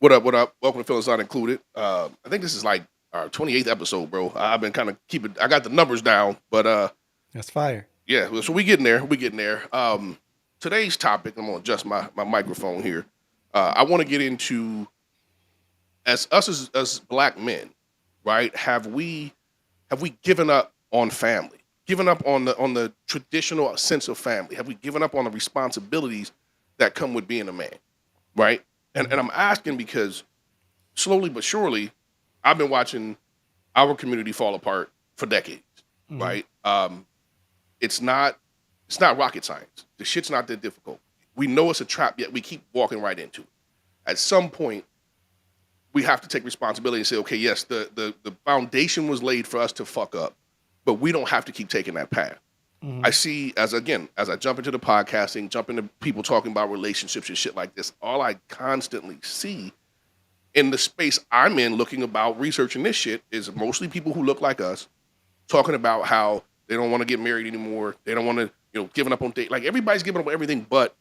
What up? What up? Welcome to Feelings Not Included. I think this is like our 28th episode, bro. I've been kind of keeping. I got the numbers down, but That's fire. yeah. So we getting there. We getting there. Today's topic. I'm gonna adjust my microphone here. I want to get into as us as black men, right? Have we given up on family? Given up on the traditional sense of family? Have we given up on the responsibilities that come with being a man? Right? And Mhm. I'm asking because slowly but surely, I've been watching our community fall apart for decades, Mhm. right? It's not it's not rocket science. The shit's not that difficult. We know it's a trap, yet we keep walking right into it. At some point, we have to take responsibility and say, okay, yes, the foundation was laid for us to fuck up, but we don't have to keep taking that path. I Mhm. see as I jump into the podcasting, jump into people talking about relationships and shit like this, all I constantly see in the space I'm in looking about researching this shit is mostly people who look like us talking about how they don't want to get married anymore. They don't want to, giving up on date. Like everybody's giving up on everything, but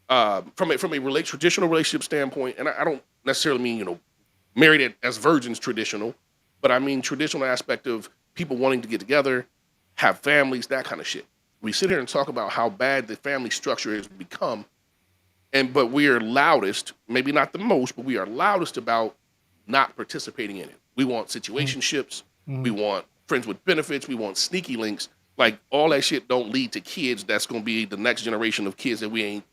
from a traditional relationship standpoint, and I don't necessarily mean married as virgins traditional, but I mean traditional aspect of people wanting to get together, have families, that kind of shit. We sit here and talk about how bad the family structure has become, but we are loudest, maybe not the most, but we are loudest about not participating in it. We want Mhm. situationships, we Mhm. want friends with benefits, we want sneaky links. Like all that shit don't lead to kids. That's gonna be the next generation of kids that we ain't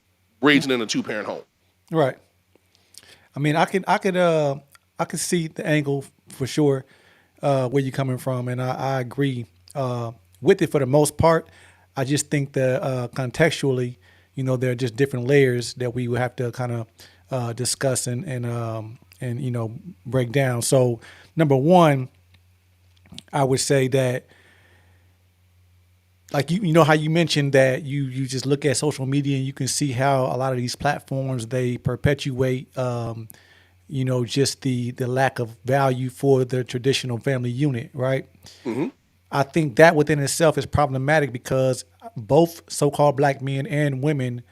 raising in a two-parent home. Right. I mean, I can see the angle for sure where you're coming from, and I agree with it for the most part. I just think that contextually, there are just different layers that we would have to kind of discuss and break down. So, number one, I would say that like you know how you mentioned that you just look at social media and you can see how a lot of these platforms they perpetuate just the lack of value for the traditional family unit, right? Hmm. I think that within itself is problematic because both so-called black men and women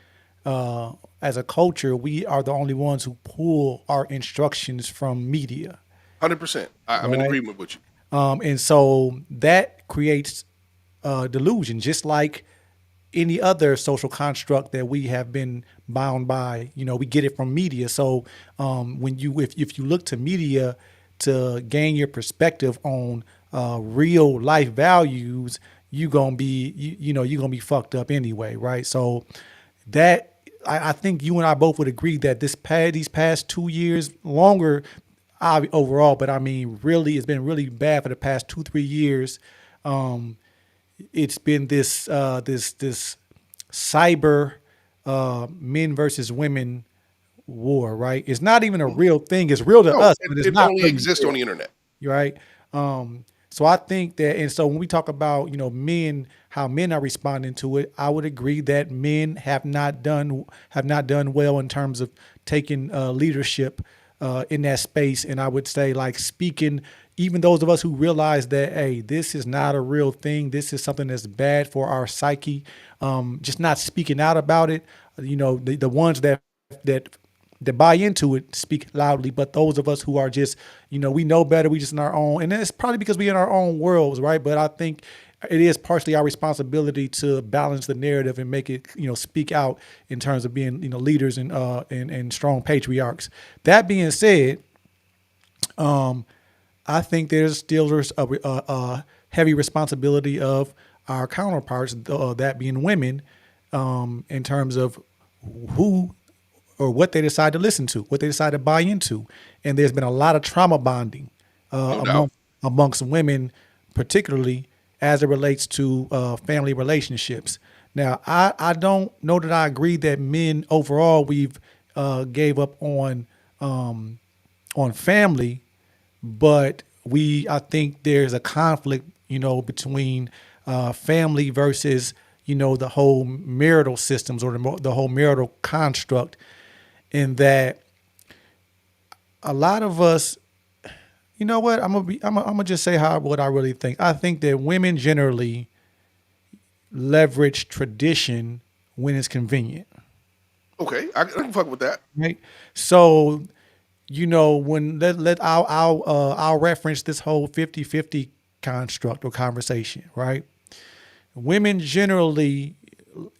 uh, as a culture we are the only ones who pull our instructions from media, 100%. I'm in right? agreement with you. And so that creates delusion, just like any other social construct that we have been bound by. We get it from media. So when if you look to media to gain your perspective on real life values, you're gonna be fucked up anyway, right? So that I think you and I both would agree that these past 2 years longer overall, but I mean really it's been really bad for the past 2 3 years. Um, it's been this cyber men versus women war, right? It's not even a Mhm. real thing. It's real to No, us, it, but it's it not only really exists on real, the internet. right? So I think that, and so when we talk about men, how men are responding to it, I would agree that men have not done well in terms of taking leadership in that space, and I would say like speaking. Even those of us who realize that, hey, this is not a real thing. This is something that's bad for our psyche. Just not speaking out about it. The ones that buy into it speak loudly, but those of us who are just, we know better, we just in our own, and it's probably because we in our own worlds, right? But I think it is partially our responsibility to balance the narrative and make it, speak out in terms of being, leaders and strong patriarchs. That being said, I think there's still a heavy responsibility of our counterparts, that being women, in terms of who or what they decide to listen to, what they decide to buy into. And there's been a lot of trauma bonding No doubt. amongst women, particularly as it relates to family relationships. Now, I don't know that I agree that men overall we've gave up on family, but I think there's a conflict, between family versus, the whole marital systems or the whole marital construct, in that a lot of us, you know what, I'm gonna just say what I really think. I think that women generally leverage tradition when it's convenient, Okay, I can fuck with that. right? So when I'll reference this whole 50-50 construct or conversation, right? Women generally,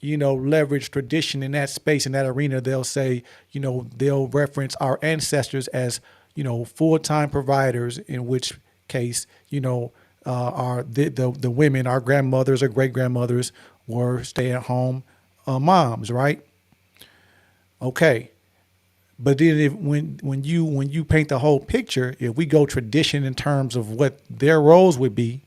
leverage tradition in that space, in that arena. They'll say, they'll reference our ancestors as, full-time providers, in which case, our the women, our grandmothers or great grandmothers were stay-at-home moms, right? Okay. But then when you paint the whole picture, if we go tradition in terms of what their roles would be,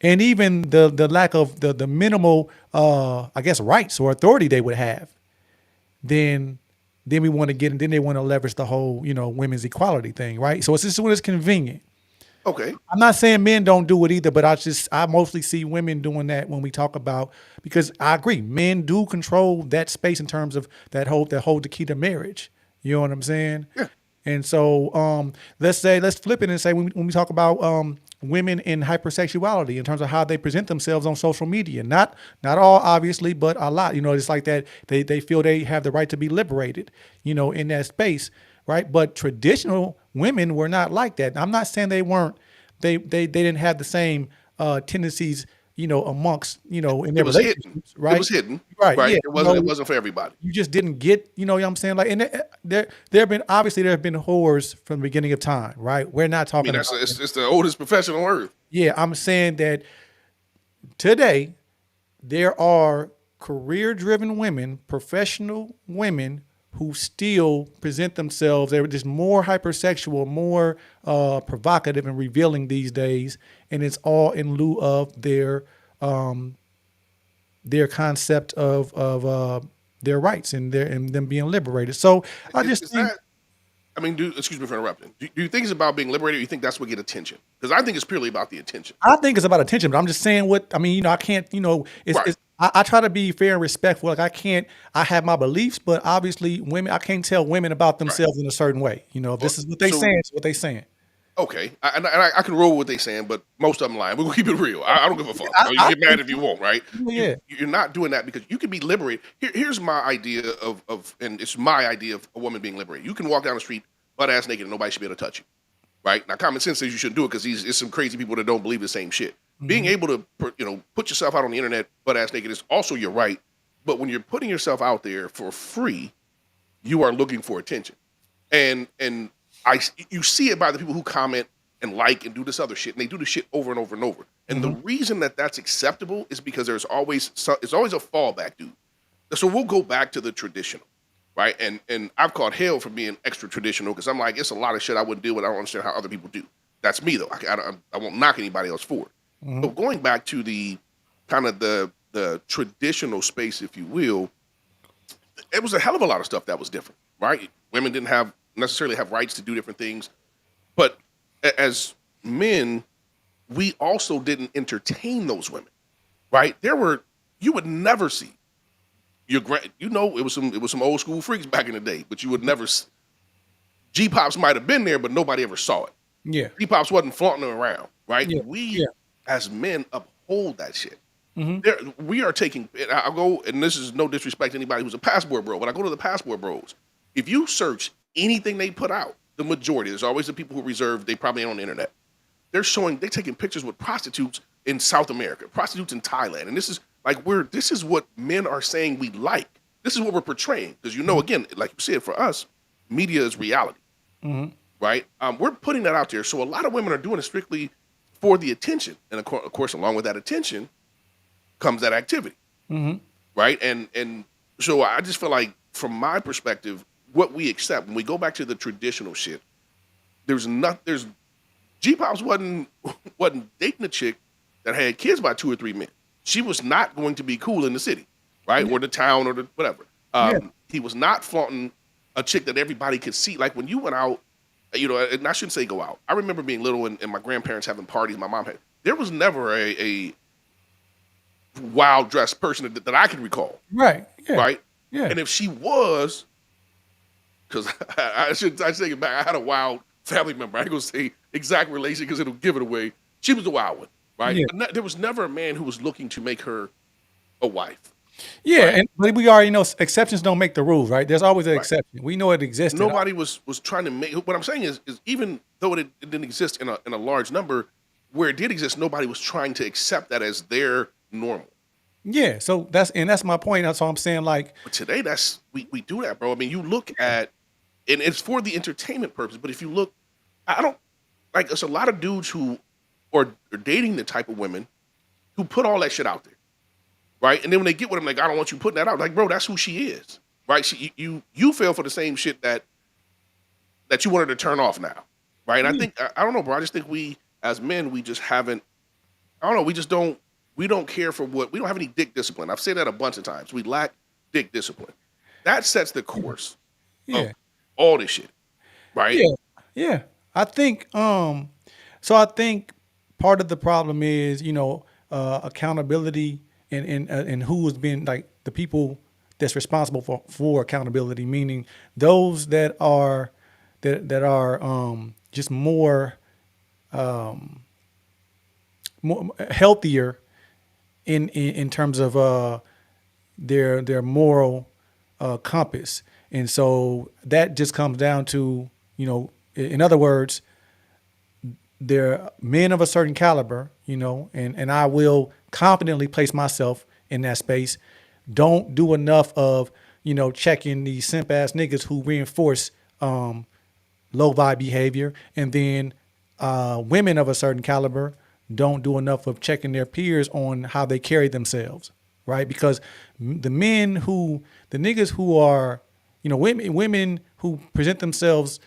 and even the lack of the minimal I guess rights or authority they would have, then we want to get, and then they want to leverage the whole women's equality thing, right? So it's just when it's convenient. Okay. I'm not saying men don't do it either, but I mostly see women doing that when we talk about, because I agree, men do control that space in terms of that hold the key to marriage. You know what I'm saying? Yeah. And so let's flip it and say when we talk about women in hypersexuality in terms of how they present themselves on social media, not all obviously, but a lot. It's like that they feel they have the right to be liberated, in that space, right? But traditional women were not like that. I'm not saying they weren't. They didn't have the same tendencies, amongst, in their relationships, right? It was hidden, right? right? Yeah, It wasn't for everybody. you just didn't get, what I'm saying? Like, and there have been whores from the beginning of time, right? We're not I mean, talking about. it's the oldest profession on earth. Yeah, I'm saying that today there are career-driven women, professional women who still present themselves. They're just more hypersexual, more provocative and revealing these days, and it's all in lieu of their concept of their rights and them being liberated. So I just Is think. that? I mean, excuse me for interrupting. Do you think it's about being liberated, or you think that's what get attention? Because I think it's purely about the attention. I think it's about attention, but I'm just saying what I mean. I can't. Right. I try to be fair and respectful. Like I can't. I have my beliefs, but obviously, women. I can't tell women about Right. themselves in a certain way. If this is what they So saying, it's what they saying. okay, I can roll with what they saying, but most of them lying. We're gonna keep it real. I don't give a fuck. You I get mad think if you want, right? yeah. You're not doing that because you can be liberated. Here's my idea of, and it's my idea of a woman being liberated. You can walk down the street butt ass naked and nobody should be able to touch you, right? Now, common sense says you shouldn't do it because there's some crazy people that don't believe the same shit. Being able to, put yourself out on the internet butt ass naked is also your right. But when you're putting yourself out there for free, you are looking for attention, and you see it by the people who comment and like and do this other shit, and they do this shit over and over and over. And the reason that that's acceptable is because it's always a fallback, dude. So we'll go back to the traditional, right? And I've caught hell for being extra traditional because I'm like, it's a lot of shit I wouldn't do, and I don't understand how other people do. That's me though. I won't knock anybody else for it. But going back to the kind of the traditional space, if you will, it was a hell of a lot of stuff that was different, right? Women didn't necessarily have rights to do different things, but as men, we also didn't entertain those women, right? You would never see it was some old school freaks back in the day, but you would never. G-pops might have been there, but nobody ever saw it. Yeah. G-pops wasn't flaunting them around, right? Yeah. We as men uphold that shit. Mm-hmm. We are taking. I'll go, and this is no disrespect to anybody who's a passport bro, but I go to the passport bros. If you search anything they put out, the majority, there's always the people who reserve. They probably ain't on the internet. They're taking pictures with prostitutes in South America, prostitutes in Thailand, and this is what men are saying we like. This is what we're portraying because again, like you said, for us, media is reality, right? We're putting that out there, so a lot of women are doing it strictly for the attention, and of course, along with that attention comes that activity, right? And so I just feel like, from my perspective, what we accept when we go back to the traditional shit, there's G-Pops wasn't dating a chick that had kids by 2 or 3 men. She was not going to be cool in the city, right? Or the town or the whatever. He was not flaunting a chick that everybody could see. Like when you went out, and I shouldn't say go out. I remember being little and my grandparents having parties. My mom had. There was never a wild dressed person that I can recall. Right. Yeah. Right. Yeah. And if she was, because I take it back. I had a wild family member. I ain't gonna say exact relation because it'll give it away. She was the wild one, right? Yeah. But there was never a man who was looking to make her a wife. Yeah, right? and but we already know exceptions don't make the rules, right? There's always an Right. exception. We know it existed. Nobody was trying to make. What I'm saying is even though it didn't exist in a large number, where it did exist, nobody was trying to accept that as their normal. Yeah, so that's my point. That's all I'm saying. Like, But today, that's we do that, bro. I mean, you look at, and it's for the entertainment purpose. But if you look, I don't like. There's a lot of dudes who are dating the type of women who put all that shit out there, right? And then when they get with them, like, I don't want you putting that out. Like, bro, that's who she is, right? You fell for the same shit that you wanted to turn off now, right? And I yeah, think I don't know, bro. I just think we as men we just haven't. I don't know. We just don't. We don't care for what we don't have any dick discipline. I've said that a bunch of times. We lack dick discipline. That sets the course of yeah, all this shit, right? yeah, yeah. I think so I think part of the problem is, accountability and who's been like the people that's responsible for accountability, meaning those that are just more healthier in terms of their moral compass, and so that just comes down to, in other words, they're men of a certain caliber, and I will confidently place myself in that space. Don't do enough of, checking these simp ass niggas who reinforce low vibe behavior, and then women of a certain caliber don't do enough of checking their peers on how they carry themselves, right? Because the niggas who are, women who present themselves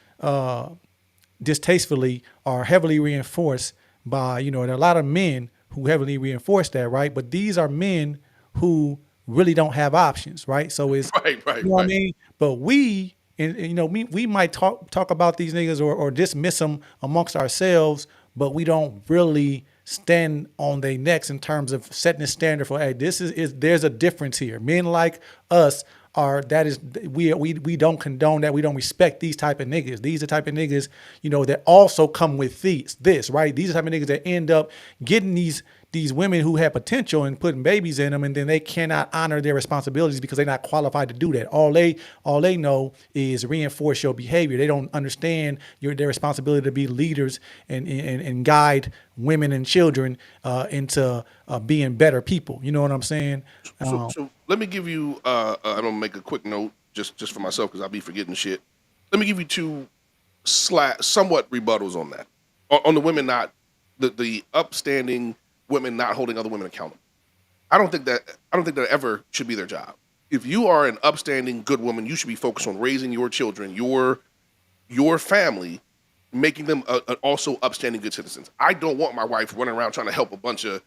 distastefully are heavily reinforced by, there are a lot of men who heavily reinforce that, right? But these are men who really don't have options, right? So it's, Right, right, you know what I right. mean? But we might talk about these niggas or dismiss them amongst ourselves, but we don't really stand on their necks in terms of setting a standard for, hey, this is there's a difference here. Men like us we don't condone that. We don't respect these type of niggas. These are the type of niggas, that also come with this, right? These are the type of niggas that end up getting these women who have potential and putting babies in them, and then they cannot honor their responsibilities because they're not qualified to do that. All they know is reinforce your behavior. They don't understand their responsibility to be leaders and guide women and children into being better people. You know what I'm saying? So let me give you. I'm gonna make a quick note just for myself because I'll be forgetting shit. Let me give you two somewhat rebuttals on that. On the women not the upstanding women not holding other women accountable. I don't think that ever should be their job. If you are an upstanding good woman, you should be focused on raising your children, your family, making them also upstanding good citizens. I don't want my wife running around trying to help a bunch of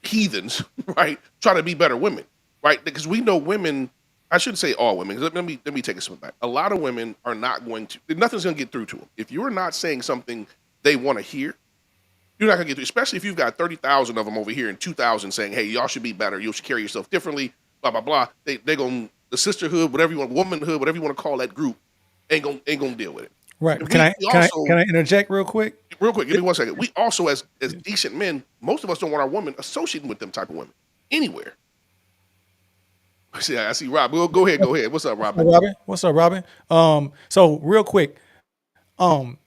heathens, right? Trying to be better women, right? Because we know women. I shouldn't say all women. Let me take a step back. A lot of women are not going to. Nothing's going to get through to them if you're not saying something they want to hear. You're not gonna get through, especially if you've got 30,000 of them over here and 2,000 saying, "Hey, y'all should be better. You should carry yourself differently." Blah blah blah. They going the sisterhood, whatever you want, womanhood, whatever you want to call that group, ain't gonna deal with it. Right. Can We, I we can I also can I interject real quick? real quick, give me 1 second. We also as decent men, most of us don't want our women associating with them type of women anywhere. I see Rob. Go ahead, go ahead. What's up, Robin? Robin? What's up, Robin? So real quick, um,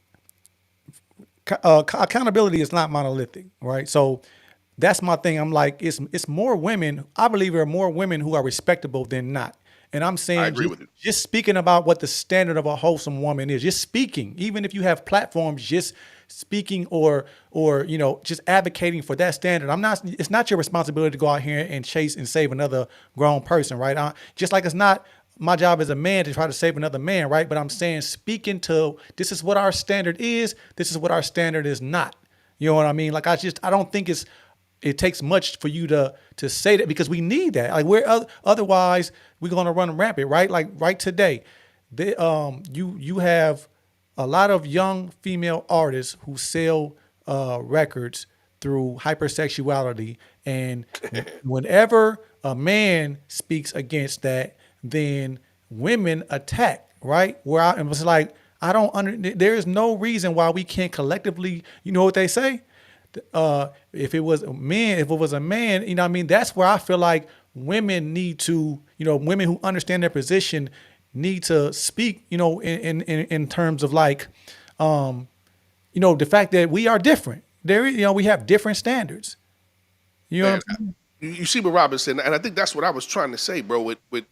accountability is not monolithic, right? So that's my thing. I'm like, it's more women. I believe there are more women who are respectable than not. And I'm I saying agree with it. just speaking about what the standard of a wholesome woman is, just speaking, even if you have platforms, just speaking or just advocating for that standard. It's not your responsibility to go out here and chase and save another grown person, right? Just like it's not my job as a man to try to save another man, right? But I'm saying speaking to, this is what our standard is, this is what our standard is not. You know what I mean? Like I don't think it takes much for you to say that, because we need that. Like otherwise we're gonna run rampant, right? Like right today, you have a lot of young female artists who sell records through hypersexuality, and whenever a man speaks against that, then women attack, right? And it's like, there is no reason why we can't collectively, you know what they say? If it was a man, that's where I feel like women need to, women who understand their position need to speak, in terms of like, the fact that we are different. We have different standards. You know what Man, I'm saying? you see what Robin said, and I think that's what I was trying to say, bro. With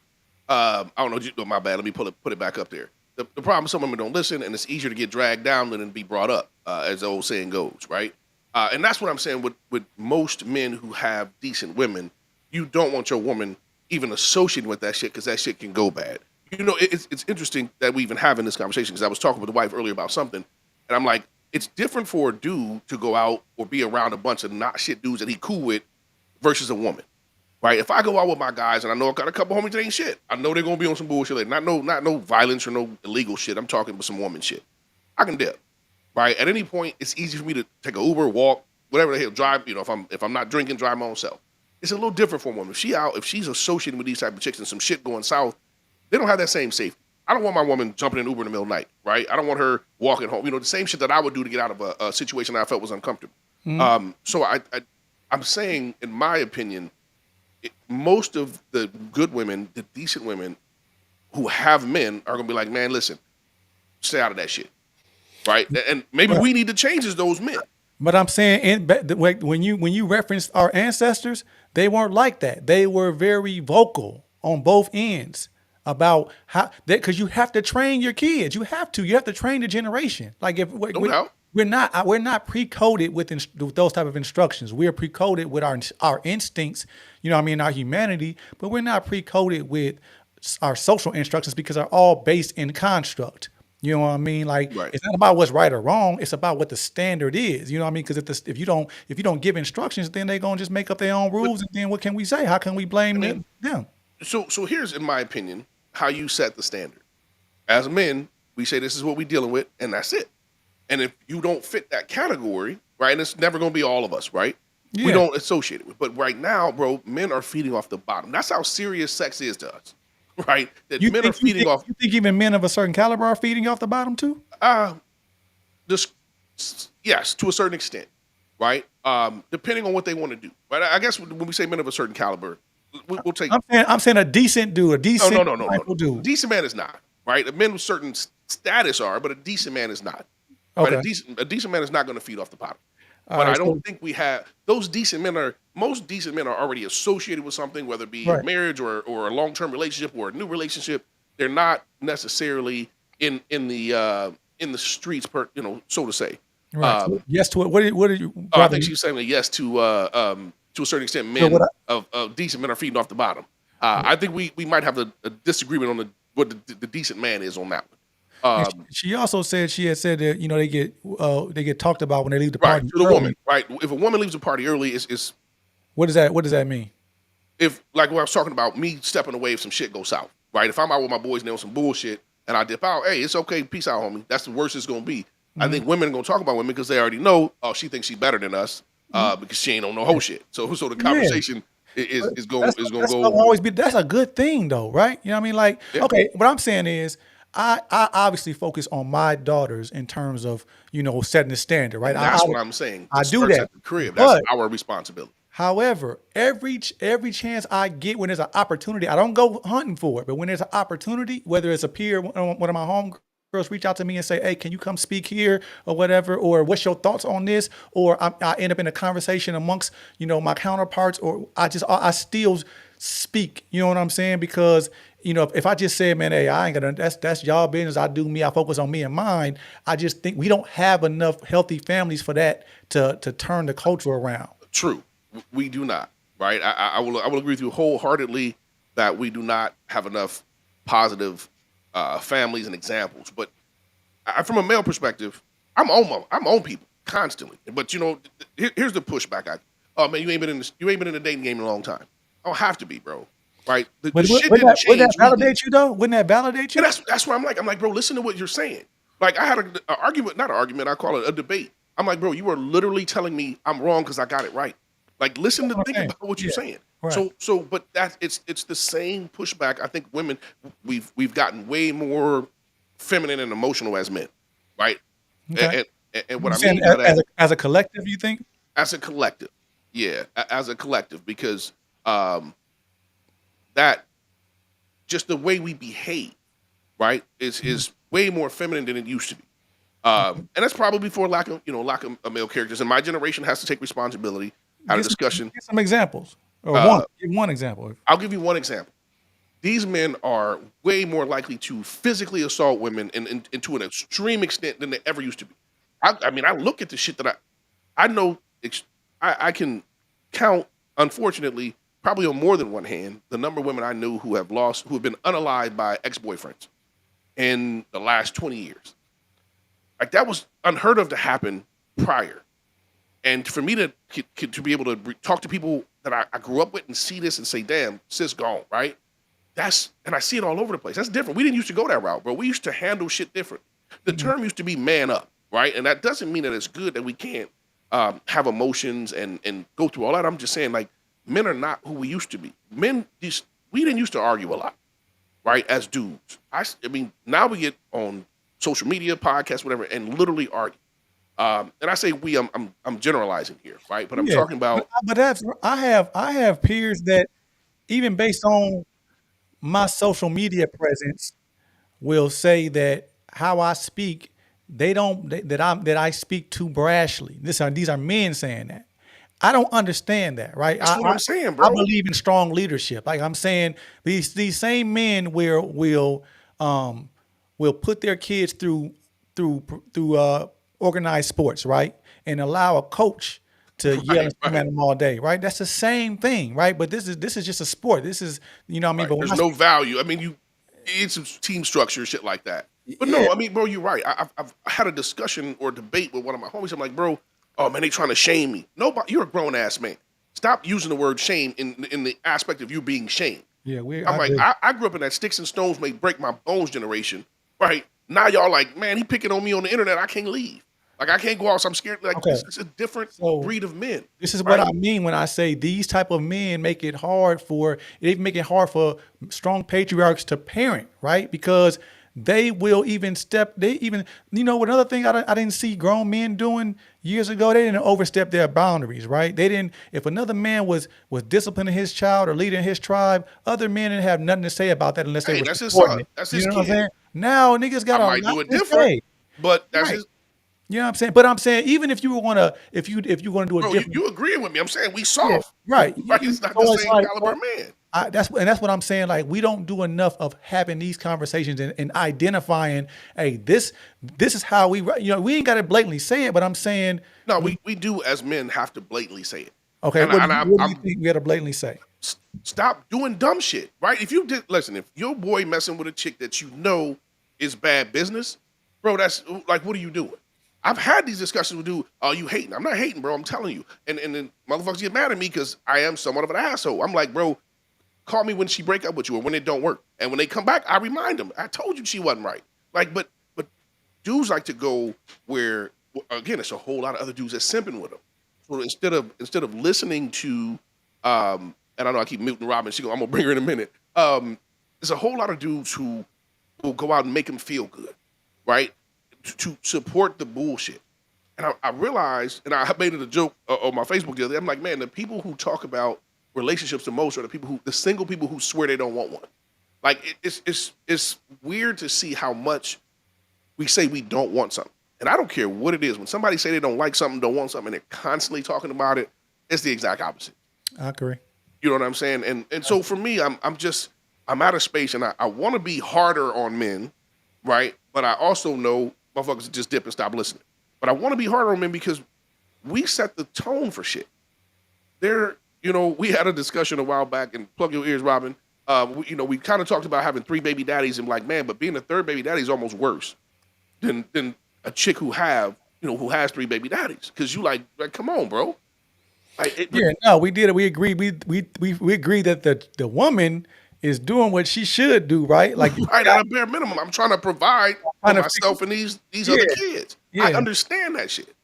I don't know, my bad. Let me put it back up there. The problem is some women don't listen, and it's easier to get dragged down than to be brought up, as the old saying goes, right? And that's what I'm saying with most men who have decent women. You don't want your woman even associating with that shit because that shit can go bad. It's interesting that we even having this conversation because I was talking with the wife earlier about something, and I'm like, it's different for a dude to go out or be around a bunch of not shit dudes that he cool with versus a woman, right? If I go out with my guys and I know I've got a couple homies that ain't shit, I know they're gonna be on some bullshit later. Not no violence or no illegal shit. I'm talking about some woman shit. I can dip, right? At any point, it's easy for me to take a Uber, walk, whatever the hell, drive. If I'm not drinking, drive my own self. It's a little different for a woman. If she's associating with these type of chicks and some shit going south, they don't have that same safety. I don't want my woman jumping in Uber in the middle of the night, right? I don't want her walking home. The same shit that I would do to get out of a situation that I felt was uncomfortable. So I'm saying, in my opinion, most of the good women, the decent women who have men are gonna be like, man, listen, stay out of that shit, right? And maybe we need to change as those men. But I'm saying, when you referenced our ancestors, they weren't like that. They were very vocal on both ends about how that, because you have to train your kids. You have to train the generation. Like if No doubt. we're not pre-coded with those type of instructions. We're pre-coded with our instincts, our humanity, but we're not pre-coded with our social instructions because they're all based in construct. You know what I mean? Like, Right. It's not about what's right or wrong. It's about what the standard is. You know what I mean? Because if you don't give instructions, then they're gonna just make up their own rules. And then what can we say? How can we blame them? So here's, in my opinion, how you set the standard. As men, we say this is what we're dealing with, and that's it. And if you don't fit that category, right, and it's never going to be all of us, right? Yeah. We don't associate it with. But right now, bro, men are feeding off the bottom. That's how serious sex is to us, right? That men are feeding off. You think even men of a certain caliber are feeding off the bottom too? Just yes, to a certain extent, right? Depending on what they want to do. Right? I guess when we say men of a certain caliber, we'll take. I'm saying a decent dude, a decent No. dude. Decent man is not, right? A man with certain status are, but a decent man is not. Right? Okay. A decent man is not going to feed off the bottom. But I don't think we have those decent men. Most decent men are already associated with something, whether it be a marriage or a long-term relationship or a new relationship. They're not necessarily in the streets, so to say. Right. Yes to it. What did you? I think she was saying a yes to a certain extent. Men of decent men are feeding off the bottom. I think we might have a disagreement on what the decent man is on that one. She also said that they get talked about when they leave the party. Right, to the woman, right? If a woman leaves the party early, it's what does that mean? If, like what I was talking about, me stepping away if some shit goes south, right? If I'm out with my boys and they're on some bullshit and I dip out, hey, it's okay, peace out, homie. That's the worst it's gonna be. I think women are gonna talk about women because they already know, oh, she thinks she's better than us because she ain't on no whole shit. So the conversation is going to go. Always be. That's a good thing though, right? You know what I mean? Like, okay, what I'm saying is, I obviously focus on my daughters in terms of setting the standard, right? That's what I'm saying. I do that at the crib. That's our responsibility. However, every chance I get when there's an opportunity, I don't go hunting for it. But when there's an opportunity, whether it's a peer, one of my homegirls reach out to me and say, "Hey, can you come speak here or whatever? Or what's your thoughts on this?" Or I end up in a conversation amongst my counterparts, or I still speak. You know what I'm saying? Because if I just say, man, hey, I ain't gonna, that's y'all business. I do me. I focus on me and mine. I just think we don't have enough healthy families for that to turn the culture around. True, we do not. Right, I will agree with you wholeheartedly that we do not have enough positive families and examples. But from a male perspective, I'm on people constantly. But here's the pushback. Oh man, you ain't been in the dating game in a long time. I don't have to be, bro. Right? Wouldn't that validate you though? Wouldn't that validate you? And that's where I'm like, bro, listen to what you're saying. Like I had an argument, not an argument, I call it a debate. I'm like, bro, you are literally telling me I'm wrong because I got it right. Like, listen to think about what you're saying. Right. So, but it's the same pushback. I think women, we've gotten way more feminine and emotional as men, right? Okay. And what I mean by that, as a collective, you think? As a collective, yeah, as a collective, because that just the way we behave, right, is way more feminine than it used to be. And that's probably for lack of male characters. And my generation has to take responsibility. Had a discussion. Get some examples, or Uh, give one example. I'll give you one example. These men are way more likely to physically assault women and to an extreme extent than they ever used to be. I mean, I look at the shit that I know. I can count, unfortunately, probably on more than one hand, the number of women I knew who have been unalived by ex-boyfriends in the last 20 years. Like, that was unheard of to happen prior. And for me to be able to talk to people that I grew up with and see this and say, damn, sis gone, right? And I see it all over the place. That's different. We didn't used to go that route, bro. We used to handle shit different. The term used to be man up, right? And that doesn't mean that it's good that we can't have emotions and go through all that. I'm just saying, like, men are not who we used to be. We didn't used to argue a lot, right? As dudes. I mean, now we get on social media, podcasts, whatever, and literally argue. And I say we, I'm generalizing here, right? But I'm talking about. But I have peers that, even based on my social media presence, will say that how I speak, that I speak too brashly. These are men saying that. I don't understand that, right? That's what I'm saying, I bro. believe in strong leadership. Like I'm saying, these same men will put their kids through organized sports, right, and allow a coach to yell and scream at them all day, right? That's the same thing, right? But this is just a sport. This is, you know what I mean? Right. But There's no value. I mean, it's some team structure, shit like that. But no, I mean, bro, you're right. I've had a discussion or debate with one of my homies. I'm like, bro, oh man, they trying to shame me. Nobody, you're a grown ass man. Stop using the word shame in the aspect of you being shamed. Yeah, I grew up in that sticks and stones may break my bones generation, right? Now y'all like, man, he picking on me on the internet. I can't leave. Like, I can't go out, so I'm scared. Like, it's a different breed of men. This is what I mean when I say these type of men make it hard for strong patriarchs to parent, right? Because they will another thing I didn't see grown men doing years ago, they didn't overstep their boundaries, right? They didn't, if another man was disciplining his child or leading his tribe, other men didn't have nothing to say about that unless they were supporting it. That's his kid. What I'm saying? Now niggas got I might do it different, but that's his. You know what I'm saying? But I'm saying, even if you want to, if you're going to do a different, you agreeing with me? I'm saying we soft, right? He's not the same caliber man. That's what I'm saying. Like, we don't do enough of having these conversations and identifying, hey, this is how we ain't got to blatantly say it, but I'm saying no, we do as men have to blatantly say it. Okay, what do you think we got to blatantly say? Stop doing dumb shit, right? If your boy messing with a chick that you know is bad business, bro, that's like, what are you doing? I've had these discussions with dude. Oh, you hating? I'm not hating, bro. I'm telling you. And then motherfuckers get mad at me because I am somewhat of an asshole. I'm like, bro, call me when she break up with you or when it don't work. And when they come back, I remind them. I told you she wasn't right. Like, but dudes like to go where, again, it's a whole lot of other dudes that's simping with them. So instead of listening to, and I know I keep muting Robin. I'm gonna bring her in a minute. There's a whole lot of dudes who will go out and make them feel good, right? To support the bullshit. And I realized, and I made it a joke on my Facebook the other day. I'm like, man, the people who talk about relationships the most are the single people who swear they don't want one. Like, it's weird to see how much we say we don't want something. And I don't care what it is. When somebody say they don't like something, don't want something, and they're constantly talking about it, it's the exact opposite. I agree. You know what I'm saying? And so for me, I'm out of space, and I want to be harder on men, right? But I also know motherfuckers just dip and stop listening. But I want to be harder on men because we set the tone for shit. We had a discussion a while back, and plug your ears, Robin. We kind of talked about having 3 baby daddies, and like, man, but being a 3rd baby daddy is almost worse than a chick who has 3 baby daddies. Because you like, come on, bro. We did it. We agreed. We agreed that the woman is doing what she should do, right? Like, right, at a bare minimum, I'm trying to provide for myself and these other kids. Yeah. I understand that shit.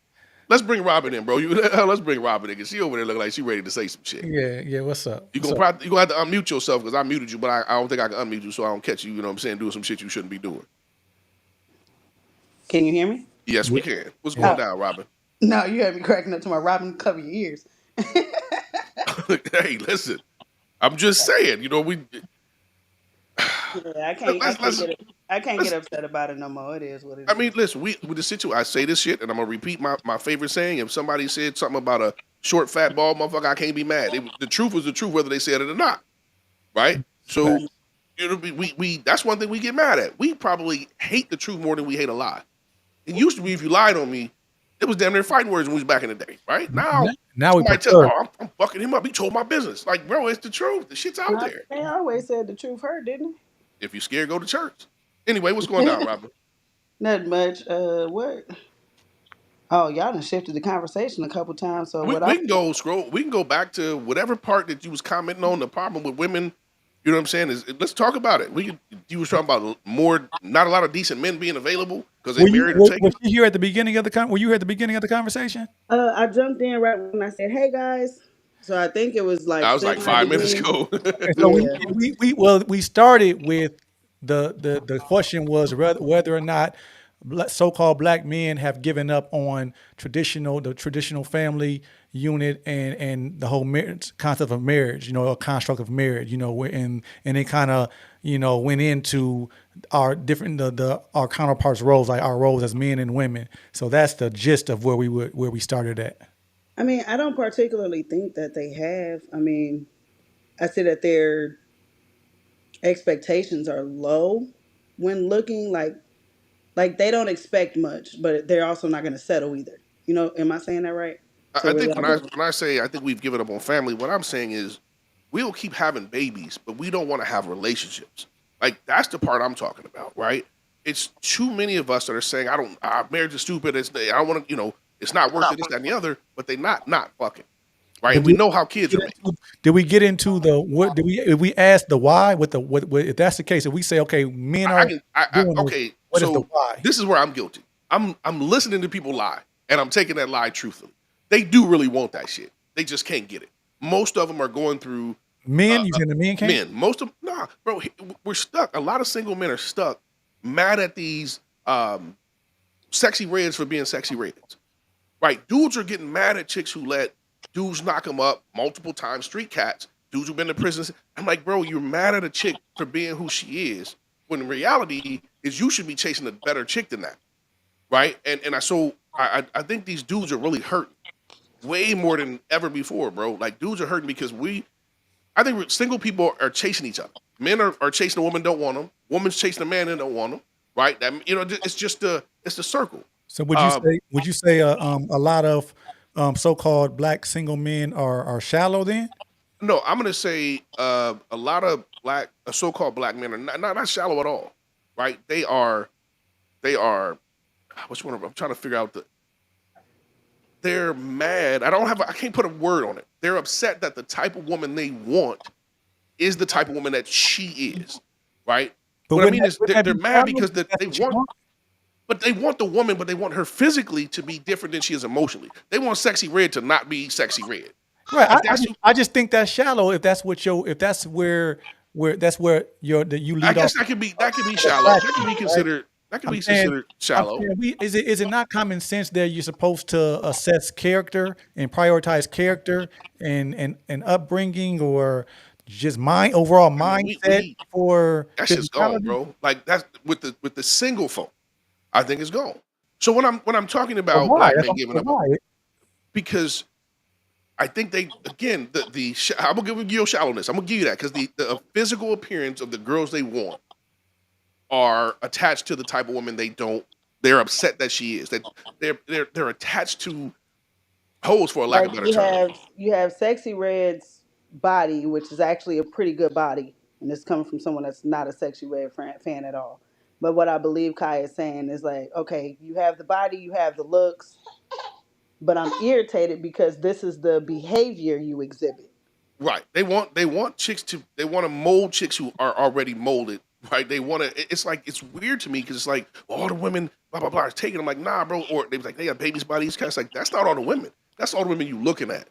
Let's bring Robin in, bro. Let's bring Robin in, because she over there looking like she ready to say some shit. Yeah. What's up? You gonna have to unmute yourself, because I muted you, but I don't think I can unmute you, so I don't catch you. You know what I'm saying? Doing some shit you shouldn't be doing. Can you hear me? Yes, we can. What's going down, Robin? No, you had me cracking up to my Robin. Cover your ears. Hey, listen. I'm just saying, Yeah, I can't. I let's can't let's get. I can't get let's. upset about it no more. It is what it I mean, is. listen, we with the situation. I say this shit, and I'm gonna repeat my favorite saying. If somebody said something about a short, fat, bald motherfucker, I can't be mad. The truth is the truth, whether they said it or not, right? So, Mhm. we that's one thing we get mad at. We probably hate the truth more than we hate a lie. It used to be if you lied on me, it was damn near fighting words when we was back in the day, right? Now Now we somebody tell, prefer. oh, I'm fucking him up. He told my business. Like, bro, it's the truth. The shit's out No, there. they always said the truth hurt, didn't If you scared, go to church. Anyway, what's going down, it? Robert? Not much. What? Oh, y'all done shifted the conversation a couple times. So We, what I we can go scroll. We can go back to whatever part that you was commenting on the problem with women. You know what I'm saying? Is let's talk about it. You was talking about more, not a lot of decent men being available because they married or Was taken. you here at the beginning of the were you here at the beginning of the conversation? I jumped in right when I said, "Hey guys." So I think it was like I was semi like 5 minutes beginning. ago. Okay, so Yeah. we started with the question was whether or not so-called black men have given up on the traditional family unit and the whole marriage concept of marriage, a construct of marriage, and it kind of went into our different our counterparts roles, like our roles as men and women. So that's the gist of where we started at. I mean, I don't particularly think that they have. I mean, I say that their expectations are low when looking like they don't expect much, but they're also not going to settle either. Am I saying that right? To I where think y'all go, when I say I think we've given up on family, what I'm saying is we'll keep having babies, but we don't want to have relationships. Like that's the part I'm talking about, right? It's too many of us that are saying I don't. Marriage is stupid. I don't want to. It's not worth it. This, that, and the other. But they not fucking right. Did And we we know how kids get are made. into did we get into the what did we if we ask the why with if that's the case, if we say okay, men I are can. doing this, Okay. what is the So why? this is where I'm guilty. I'm listening to people lie, and I'm taking that lie truthfully. They do really want that shit. They just can't get it. Most of them are going through Men, you saying the men can't? men. Most of nah, bro. We're stuck. A lot of single men are stuck, mad at these sexy reds for being sexy reds. Right? Dudes are getting mad at chicks who let dudes knock them up multiple times. Street cats, dudes who've been to prisons. I'm like, bro, you're mad at a chick for being who she is, when in reality is you should be chasing a better chick than that, right? I think these dudes are really hurting way more than ever before, bro. Like dudes are hurting because I think single people are chasing each other. Men are chasing a woman, don't want them. Woman's chasing a man and don't want them. Right? It's just it's the circle. So Um, would you say a lot of so-called black single men are shallow then? no, I'm gonna say a lot of so-called black men are not shallow at all. Right? They are. Which one? I'm trying to figure out they're mad. I can't put a word on it. They're upset that the type of woman they want is the type of woman that she is, right? But What I mean is wouldn't that they're be mad shallow? because That's they what you want, want? but they want the woman, but they want her physically to be different than she is emotionally. They want sexy red to not be sexy red. Right. If that's who, I just think that's shallow if that's what if that's where you I lead off guess that could be shallow. That could attraction, be right? considered that could I'm be saying, considered I'm shallow. saying, is it not common sense that you're supposed to assess character and prioritize character and upbringing or just overall I mean, mindset we for that's just gone, physicality? bro. Like that's with the single folk. I think it's gone. So when I'm talking But about why? black men giving But up on, why? because I think they again I'm gonna give you your shallowness. I'm gonna give you that because the physical appearance of the girls they want are attached to the type of woman they don't. They're upset that she is. That they're attached to hoes, for a lack like of a better term. you have Sexy Red's body, which is actually a pretty good body, and this coming from someone that's not a Sexy Red fan at all. But what I believe Kai is saying is like, okay, you have the body, you have the looks, but I'm irritated because this is the behavior you exhibit. Right. They want to mold chicks who are already molded. Right. They want to. It's like it's weird to me because it's like, well, all the women blah blah blah are taking. I'm like, nah, bro. Or they was like they got babies by these guys. Like that's not all the women. That's all the women you looking at.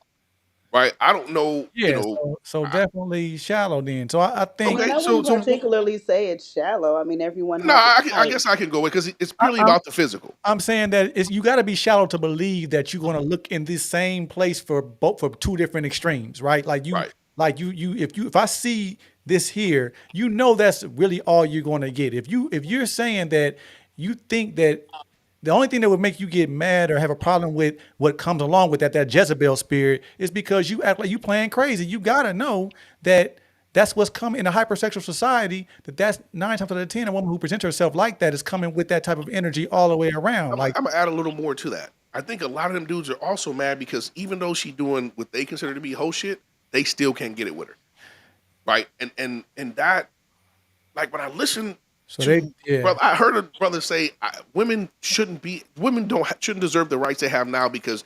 Right. I don't know. Yeah, so definitely shallow then. So I I think mean, Okay. I So wouldn't so particularly say it's shallow. I mean, everyone no, has a I type. guess I can go with because it's I, purely I'm about the physical. I'm saying that you got to be shallow to believe that you're going to look in this same place for two different extremes, right? Right. Like if I see this here, you know that's really all you're going to get. If you're saying that you think that the only thing that would make you get mad or have a problem with what comes along with that Jezebel spirit is because you act like you playing crazy. You gotta know that that's what's coming in a hypersexual society. That's 9 times out of 10, a woman who presents herself like that is coming with that type of energy all the way around. Like, I'm gonna add a little more to that. I think a lot of them dudes are also mad because even though she doing what they consider to be hoe shit, they still can't get it with her, right? And that, like when I listen so to, yeah. brother, I heard a brother say women shouldn't deserve the rights they have now because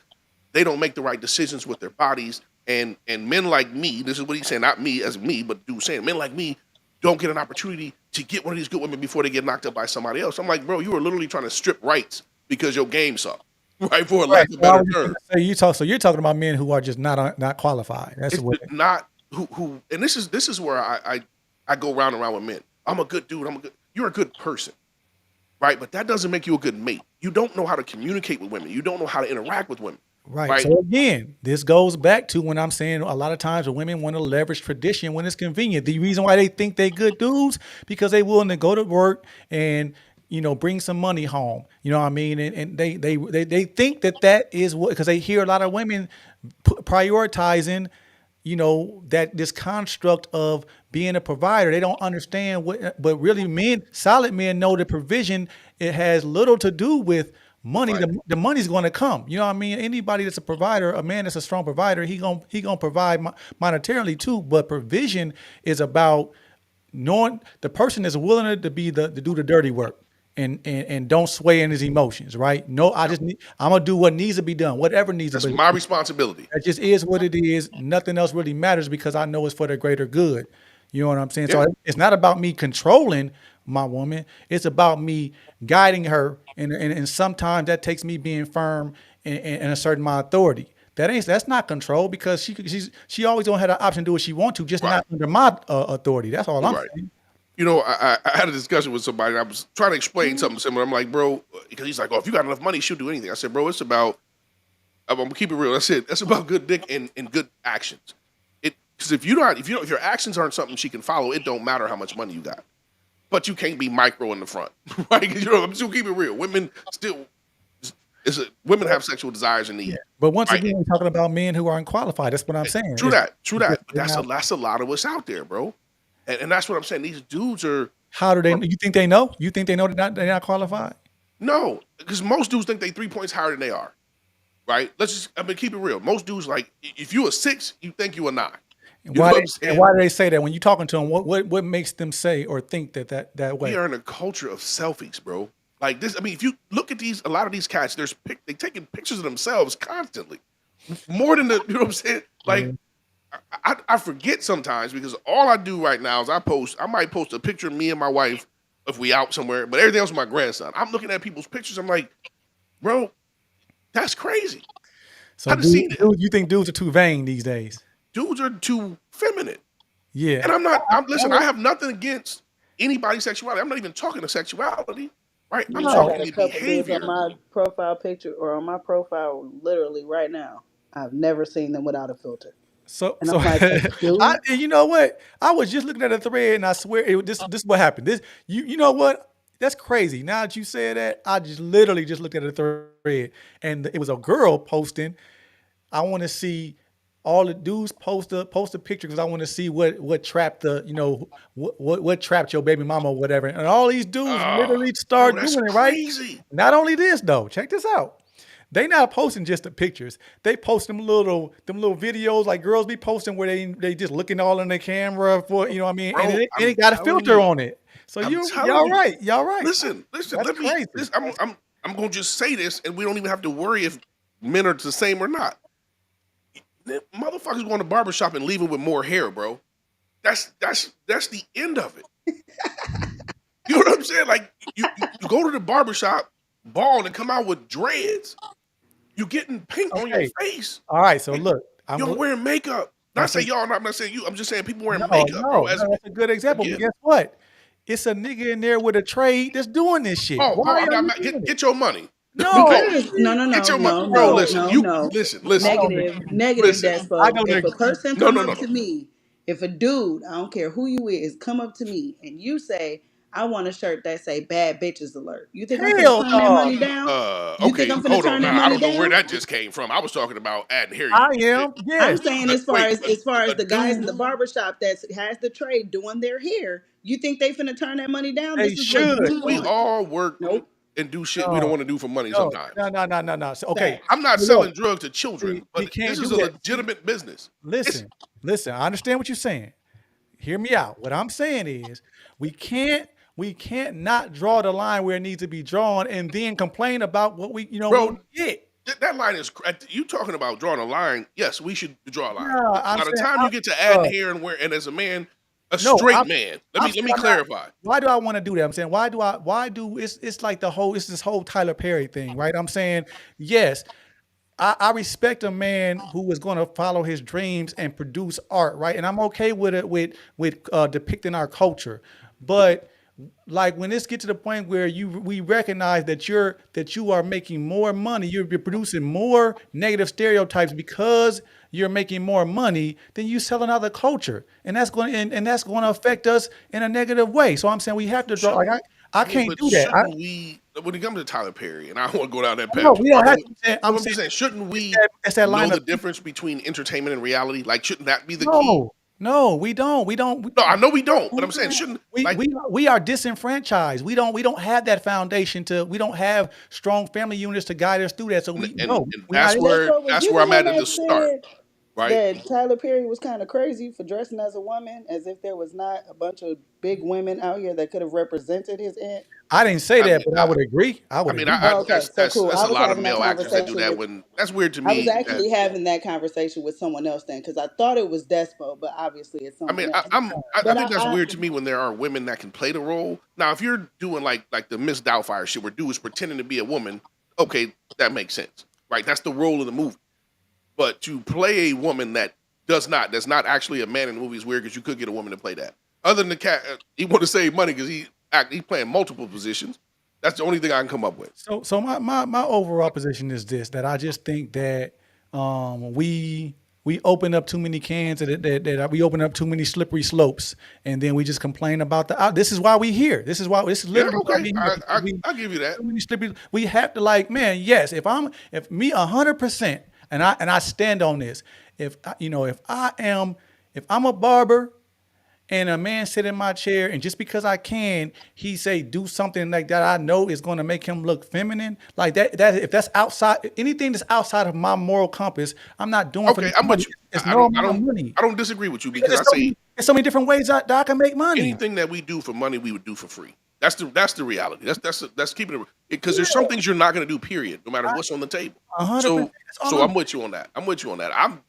they don't make the right decisions with their bodies, and men like me, this is what he's saying, not me as me, but dude saying men like me don't get an opportunity to get one of these good women before they get knocked up by somebody else. I'm like, bro, you are literally trying to strip rights because your game sucked, right? For a lack of better term. So you're talking about men who are just not qualified. That's what Not who, and this is where I go round and round with men. I'm a good dude. You're a good person, right? But that doesn't make you a good mate. You don't know how to communicate with women. You don't know how to interact with women. Right. So again, this goes back to when I'm saying a lot of times women want to leverage tradition when it's convenient. The reason why they think they good dudes because they willing to go to work and bring some money home. You know what I mean? And they think that is what, because they hear a lot of women prioritizing that this construct of being a provider. They don't understand but really solid men know that provision, it has little to do with money. Right. The money's going to come. You know what I mean? Anybody that's a provider, a man that's a strong provider, he gonna provide monetarily too. But provision is about knowing the person is willing to do the dirty work and don't sway in his emotions. Right? No, I'm gonna do what needs to be done, whatever needs to be. That's my responsibility. That just is what it is. Nothing else really matters because I know it's for the greater good. You know what I'm saying? Yeah. So it's not about me controlling my woman. It's about me guiding her, and sometimes that takes me being firm and asserting my authority. That's not control because she always gonna have the option to do what she want to, just not under my authority. That's all I'm saying. I had a discussion with somebody. And I was trying to explain something similar. I'm like, bro, because he's like, oh, if you got enough money, she'll do anything. I said, bro, it's about. I'm gonna keep it real. That's it. That's about good dick and good actions. Because if your actions aren't something she can follow, it don't matter how much money you got. But you can't be micro in the front, right? I'm just gonna keep it real. Women women have sexual desires and needs. Yeah. But once again, we're talking about men who are unqualified. That's what I'm saying. True that. But that's a lot of us out there, bro. And that's what I'm saying. These dudes are. How do they? You think they know? You think they know they're not qualified? No, because most dudes think they 3 points higher than they are. Right? Keep it real. Most dudes, like, if you a 6, you think you a 9. And why do they say that? When you're talking to them, what makes them say or think that way? We are in a culture of selfies, bro. Like this, if you look at a lot of these cats, they taking pictures of themselves constantly. More than you know what I'm saying? Like, I forget sometimes because all I do right now is I might post a picture of me and my wife if we out somewhere, but everything else is my grandson. I'm looking at people's pictures, I'm like, bro, that's crazy. So you think dudes are too vain these days? Dudes are too feminine. Yeah. And I have nothing against anybody's sexuality. I'm not even talking to sexuality, right? I'm talking to behavior. On my profile picture or on my profile literally right now. I've never seen them without a filter. And I'm like, you know what? I was just looking at a thread and I swear this is what happened. You know what? That's crazy. Now that you said that, I just literally just looked at a thread and it was a girl posting. I want to see all the dudes post a picture because I want to see what trapped what trapped your baby mama or whatever. And all these dudes literally start doing it, right? Not only this though, check this out. They not posting just the pictures. They post them little videos like girls be posting where they just looking all in the camera for, you know what I mean? Bro, and it got a filter on it. So y'all right. Listen. That's crazy. I'm gonna just say this, and we don't even have to worry if men are the same or not. Motherfuckers going to barbershop and leaving with more hair, bro. That's the end of it. You know what I'm saying? Like you go to the barbershop bald and come out with dreads. You getting paint on your face. All right, so look, you're wearing makeup. I'm not saying you. I'm just saying people wearing makeup. Bro, that's a good example. But guess what? It's a nigga in there with a trade that's doing this shit. Get your money. No. Get your money, bro. Listen, listen. Negative. If a person comes up to me If a dude, I don't care who you is, come up to me and you say, I want a shirt that say bad bitches alert. You think I'm finna Hell turn that no. money down? You think Okay, I'm finna hold turn on. that Now I money don't know where down? that just came from. I was talking about I adhering. am. I'm Yes. saying But as far wait, as a the guys in the dude. barbershop that has the trade doing their hair, you think they finna turn that money down? They This is what should. you We want. all work Nope. and do shit we don't No. want to do for money No. No. sometimes. No. No. No. No. So, okay. Facts. I'm not So look, selling drugs to see, children, we but this can't is do a that. See, legitimate business. It's listen. I understand what you're saying. Hear me out. What I'm saying is we can't not draw the line where it needs to be drawn and then complain about what we what bro. we get. That line is you talking about drawing a line. Yes, we should draw a line. No, But I'm by the saying time you get to adding bruh, here and as a man, a no, straight man. I'm Let saying me I'm not. clarify. Why do I want to do that? I'm saying why do it's like it's this whole Tyler Perry thing, right? I'm saying yes, I respect a man who is going to follow his dreams and produce art, right? And I'm okay with it with depicting our culture, but like when this get to the point where we recognize that you are making more money, you're producing more negative stereotypes because you're making more money, then you selling out the culture, and that's going to affect us in a negative way. So I'm saying we have to draw. Like I I mean, can't but do that. shouldn't we, when it comes to Tyler Perry, and I don't want to go down that path No, too we far, don't but have to. I'm I'm saying just saying, shouldn't we it's that know line the of difference between entertainment and reality? Like, shouldn't that be the key? no, we don't. We don't. No, I know we don't, but I'm saying, shouldn't We, like, we we are disenfranchised. We don't have that foundation to. We don't have strong family units to guide us through that. So and we're not. Despo, was that's you where the I'm one at that the start, said right? that Tyler Perry was kind of crazy for dressing as a woman, as if there was not a bunch of big women out here that could have represented his aunt? I didn't say I that, mean, but I would agree. I would agree. Oh, okay, so cool. that's I a was lot of having that male actors that do conversation that. with. When that's weird to I was me. That actually having that conversation with someone else then because I thought it was Despo, but obviously it's I mean, someone else. I But think that's weird to me when there are women that can play the role. Now, if you're doing like the Miss Doubtfire shit, where dude is pretending to be a woman, okay, that makes sense, right? That's the role of the movie. But to play a woman that's not actually a man in the movie is weird because you could get a woman to play that. Other than the cat, he want to save money because he's playing multiple positions. That's the only thing I can come up with. So my overall position is this: that I just think that we open up too many cans, that we open up too many slippery slopes, and then we just complain about this is why we here. This is Yeah, literally why okay, we here. Because I give you that. too many slippery. We have to like, man. Yes, if me 100%, and I stand on this. If I'm a barber and a man sit in my chair and just because I can, he say do something like that I know is going to make him look feminine, like that if that's outside anything that's outside of my moral compass, I'm not doing for Okay, this I'm money. with you. It's no amount of money I don't disagree with you because because I say there's so many different ways that I can make money. anything that we do for money, we would do for free. That's the reality. That's keeping it because there's some things you're not going to do. Period. No matter what's on the table. 100%. That's all So I'm with you on that.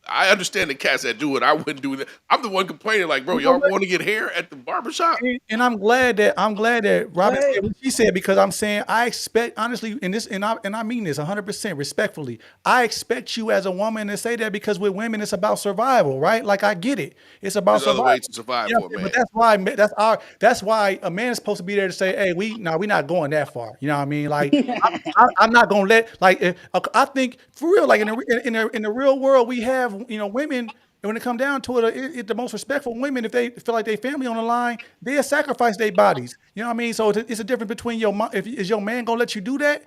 I understand the cats that do it. I wouldn't do it. I'm the one complaining like, bro, You know y'all what? want to get hair at the barbershop? And I'm glad that Robin But said what she said because I'm saying I expect honestly in this and I mean this 100% respectfully. I expect you as a woman to say that because with women it's about survival, right? Like I get it. It's about There's other survival. ways to survive Yeah, for a man. but that's why a man is supposed to be there to say, "Hey, we're not going that far." You know what I mean? Like I'm not gonna let like I think for real, like in the real world, we have women. And when it come down to it, the most respectful women, if they feel like their family on the line, they'll sacrifice their bodies. You know what I mean? So it's a difference between if is your man gonna let you do that,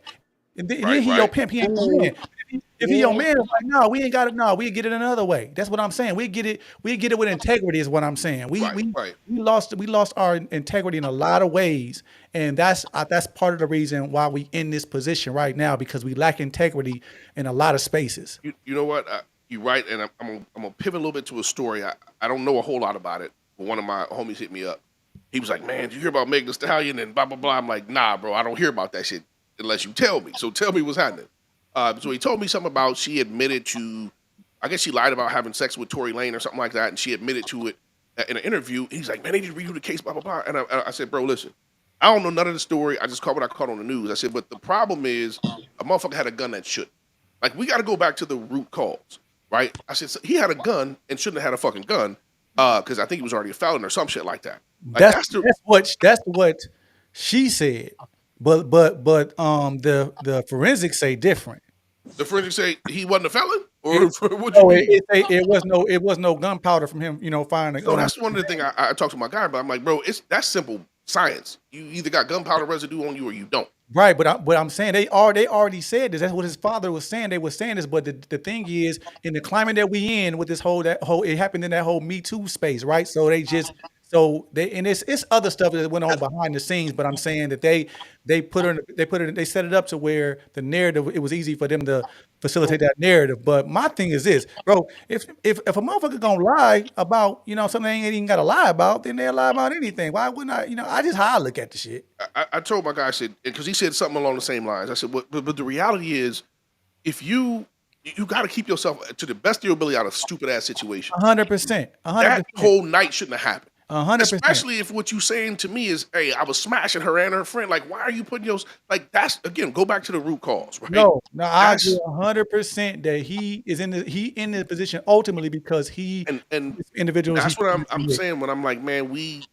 and then Right, he your right, pimp, he I ain't your man. mean, If he your yeah. man, it's like no, we ain't got it. No, we get it another way. That's what I'm saying. We get it with integrity. Is what I'm saying. We right, we right. we lost our integrity in a lot of ways, and that's part of the reason why we in this position right now because we lack integrity in a lot of spaces. You know what? You're right, and I'm gonna pivot a little bit to a story. I don't know a whole lot about it, but one of my homies hit me up. He was like, "Man, did you hear about Megan Thee Stallion and blah blah blah?" I'm like, "Nah, bro, I don't hear about that shit unless you tell me. So tell me what's happening." So he told me something about she admitted to, I guess she lied about having sex with Tory Lane or something like that, and she admitted to it in an interview. He's like, "Man, they need to review the case, blah blah blah." And I said, "Bro, listen, I don't know none of the story. I just caught what I caught on the news." I said, "But the problem is, a motherfucker had a gun that shouldn't. Like, we got to go back to the root cause, right?" I said, so he had a gun and shouldn't have had a fucking gun, because I think he was already a felon or some shit like that. Like That's that's the that's what she said. But the forensics say different. forensics say he wasn't a felon. or what you No, mean? it was no gunpowder from him, firing a So gun. that's one of the things I talked to my guy about. I'm like, bro, that's simple science. You either got gunpowder residue on you or you don't. Right, but I'm saying they already said this. That's what his father was saying. They were saying this, but the thing is, in the climate that we in with this whole it happened in that whole Me Too space, right? And it's other stuff that went on behind the scenes, but I'm saying that they set it up to where the narrative, it was easy for them to facilitate that narrative. But my thing is this, bro, if a motherfucker gonna lie about, something they ain't even gotta lie about, then they'll lie about anything. Why wouldn't I, I just how I look at the shit. I told my guy, I said, because he said something along the same lines. I said, but the reality is, if you got to keep yourself to the best of your ability out of stupid ass situations. 100%. That 100%. whole night shouldn't have happened. 100%. Especially if what you saying to me is, hey, I was smashing her and her friend. Like, why are you putting those? Like, that's again, go back to the root cause, right? No, I That's agree 100% that he in the position ultimately because and individuals that's what I'm with. saying when I'm like, man, we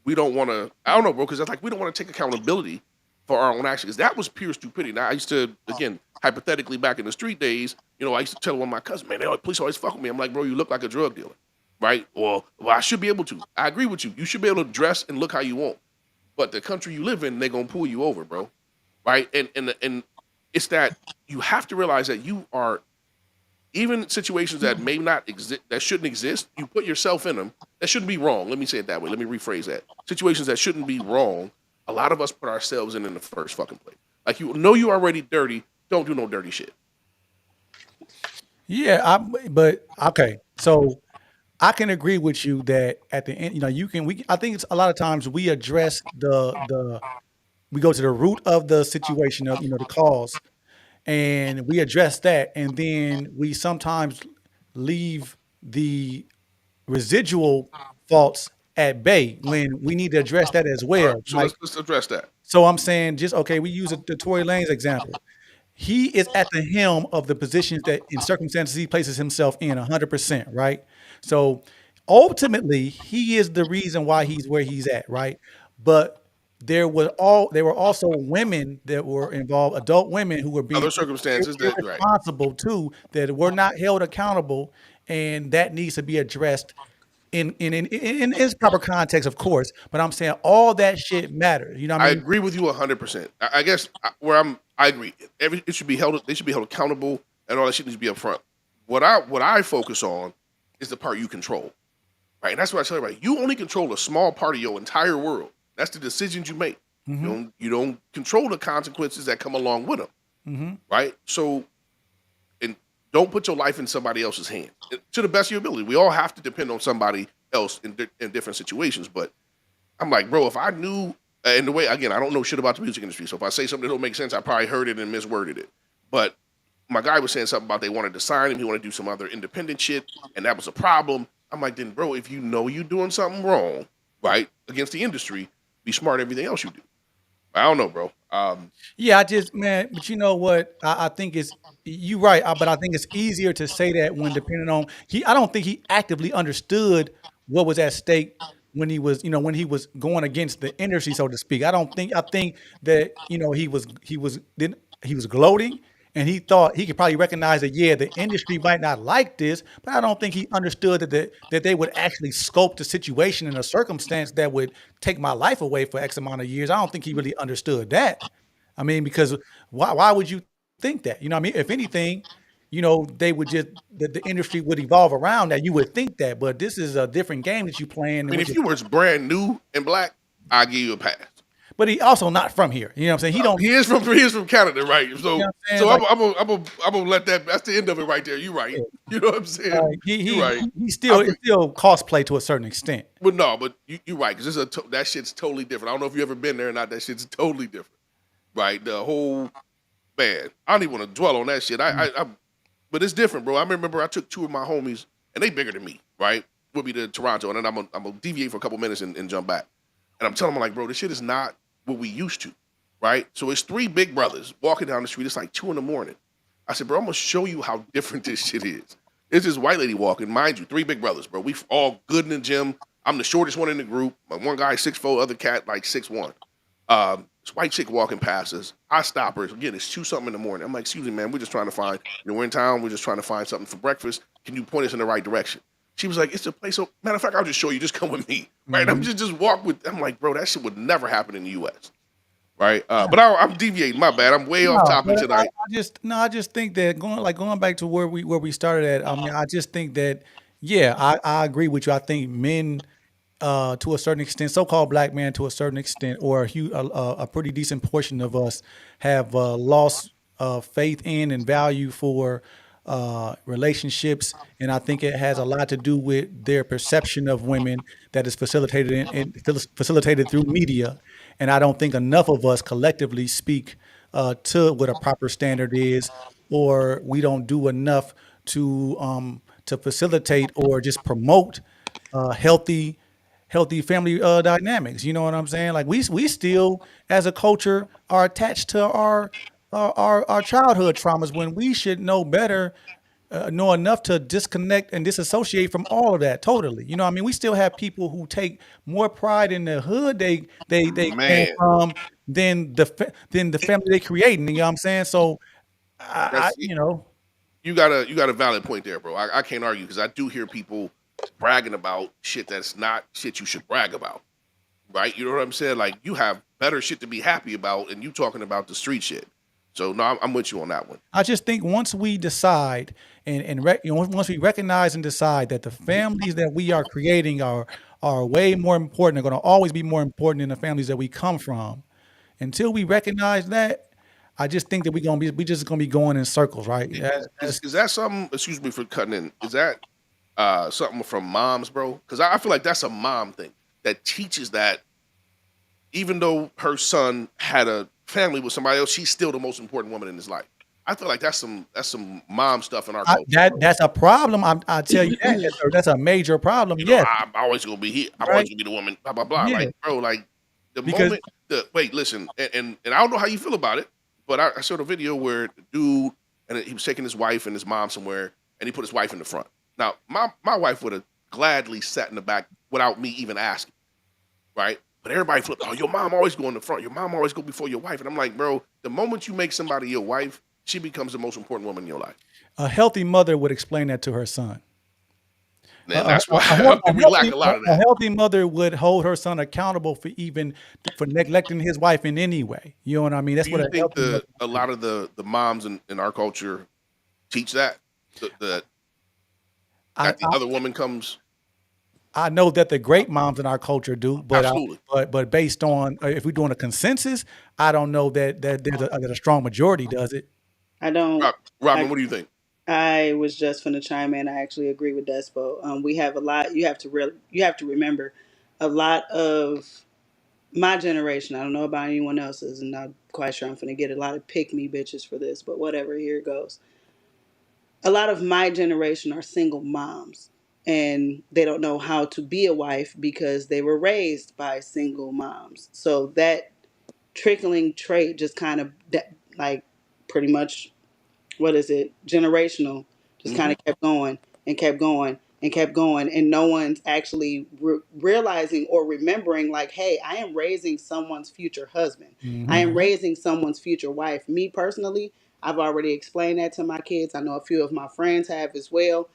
don't want to. I don't know, bro, because that's like we don't want to take accountability for our own actions. That was pure stupidity. Now I used to, again, hypothetically back in the street days, I used to tell one of my cousins, man, police always fuck with me. I'm like, bro, you look like a drug dealer, right? Well, I should be able to. I agree with you. You should be able to dress and look how you want. But the country you live in, they're gonna pull you over, bro, right? And it's that you have to realize that you are even situations that may not exist, that shouldn't exist, you put yourself in them. That shouldn't be wrong. Let me say it that way. Let me rephrase that. Situations that shouldn't be wrong, a lot of us put ourselves in the first fucking place. Like you know you're already dirty, don't do no dirty shit. Yeah, but okay. So I can agree with you that at the end, I think it's a lot of times we address we go to the root of the situation of, the cause, and we address that, and then we sometimes leave the residual faults at bay when we need to address that as All right, well. so Like, let's address that. so I'm saying just okay, we use the Tory Lanez example. He is at the helm of the positions that in circumstances he places himself in 100%, right? So ultimately, he is the reason why he's where he's at, right? But there were also women that were involved, adult women who were being Other circumstances that right. irresponsible too, that were not held accountable, and that needs to be addressed in its proper context, of course. But I'm saying all that shit matters. You know what I I mean? agree with you 100%. I guess I agree. It should be held. They should be held accountable, and all that shit needs to be upfront. What I focus on is the part you control, right? And that's what I tell everybody. You only control a small part of your entire world. That's the decisions you make. You don't control the consequences that come along with them, right? So, and don't put your life in somebody else's hands. To the best of your ability, we all have to depend on somebody else in different situations. But I'm like, bro, if I knew, and the way, again, I don't know shit about the music industry. So if I say something that don't make sense, I probably heard it and misworded it. But my guy was saying something about they wanted to sign him. He wanted to do some other independent shit. And that was a problem. I'm like, then, bro, if you know you're doing something wrong, right, against the industry, be smart everything else you do. I don't know, bro. Yeah, man, but you know what? I think it's you right, but I think it's easier to say that when depending on I don't think he actively understood what was at stake when he was, when he was going against the industry, so to speak. I think that, he was gloating and he thought he could probably recognize that, yeah, the industry might not like this, but I don't think he understood that they would actually scope the situation in a circumstance that would take my life away for X amount of years. I don't think he really understood that. I mean, because why would you think that? You know what I mean? If anything, they would just the industry would evolve around that. You would think that, but this is a different game that you playing. I mean, if you were brand new and black, I'll give you a pass. But he also not from here. You know what I'm saying? He don't. He is from Canada, right? So, You know what I'm so saying? I'm gonna let that. That's the end of it right there. You right. You know what I'm saying? Like, You right. he still it's still cosplay to a certain extent. But no, but you're right because that shit's totally different. I don't know if you ever been there or not. That shit's totally different, right? The whole man. I don't even want to dwell on that shit. But it's different, bro. I remember I took two of my homies and they bigger than me, right? With me to Toronto, and then I'm gonna deviate for a couple minutes and jump back. And I'm telling them like, bro, this shit is not what we used to, right? So it's three big brothers walking down the street. It's like 2 a.m. I said, bro, I'm gonna show you how different this shit is. It's this white lady walking, mind you, 3 big brothers, bro. We all good in the gym. I'm the shortest one in the group. My one guy 6'4", other cat like 6'1". This white chick walking past us. I stop her. Again, it's 2 something in the morning. I'm like, excuse me, man, we're just trying to find, we're in town, we're just trying to find something for breakfast. Can you point us in the right direction? She was like, it's a place. So, matter of fact, I'll just show you. Just come with me. Right? And I'm just walk with, I'm like, bro, that shit would never happen in the US. Right? But I'm deviating. My bad. I'm way off No, topic but tonight. I just think that going back to where we started at. I mean, I just think that yeah, I agree with you. I think men, to a certain extent, so-called black men, to a certain extent, or a pretty decent portion of us have lost faith in and value for relationships, and I think it has a lot to do with their perception of women that is facilitated through media, and I don't think enough of us collectively speak to what a proper standard is, or we don't do enough to facilitate or just promote healthy family dynamics. You know what I'm saying? Like we still, as a culture, are attached to our childhood traumas when we should know better, know enough to disconnect and disassociate from all of that totally. You know, what I mean, we still have people who take more pride in the hood they came Man, from than the family they creating. You know what I'm saying? So that's you know, you got a valid point there, bro. I can't argue because I do hear people bragging about shit that's not shit you should brag about. Right? You know what I'm saying? Like you have better shit to be happy about, and you talking about the street shit. So no, I'm with you on that one. I just think once we decide you know, once we recognize and decide that the families that we are creating are way more important, are going to always be more important than the families that we come from. Until we recognize that, I just think that we just gonna be going in circles, right? Is that something? Excuse me for cutting in. Is that something from moms, bro? Because I feel like that's a mom thing that teaches that even though her son had a family with somebody else, she's still the most important woman in his life. I feel like that's some mom stuff in our culture, bro. That's a problem. I tell you that that's a major problem. You know, Yes, I'm always gonna be here. I'm always right. gonna be the woman. Blah blah blah. Yeah, Like, bro, like the because moment the wait, listen, and I don't know how you feel about it, but I saw the video where the dude and he was taking his wife and his mom somewhere, and he put his wife in the front. Now, my wife would have gladly sat in the back without me even asking, right? But everybody flipped. Oh, your mom always go in the front. Your mom always go before your wife. And I'm like, bro, the moment you make somebody your wife, she becomes the most important woman in your life. a healthy mother would explain that to her son. And that's why we lack a lot of A that. healthy mother would hold her son accountable for even for neglecting his wife in any way. You know what I mean? That's Do what you a think healthy mother a would do. lot of the moms in our culture teach that? I, That the other woman comes I know that the great moms in our culture do, absolutely. but based on if we're doing a consensus, I don't know that a strong majority does it. I don't. Robin, I what do you think? I was just going to chime in. I actually agree with Despo. We have a lot. You have to remember, a lot of my generation. I don't know about anyone else's, and I'm quite sure I'm going to get a lot of pick me bitches for this. But whatever, here it goes. A lot of my generation are single moms, and they don't know how to be a wife because they were raised by single moms. So that trickling trait just kind of like pretty much, what is it, generational, just kind Hmm. of kept going and kept going and kept going, and no one's actually realizing or remembering, like, hey, I am raising someone's future husband, I am Hmm. raising someone's future wife. Me personally, I've already explained that to my kids. I know a few of my friends have as well,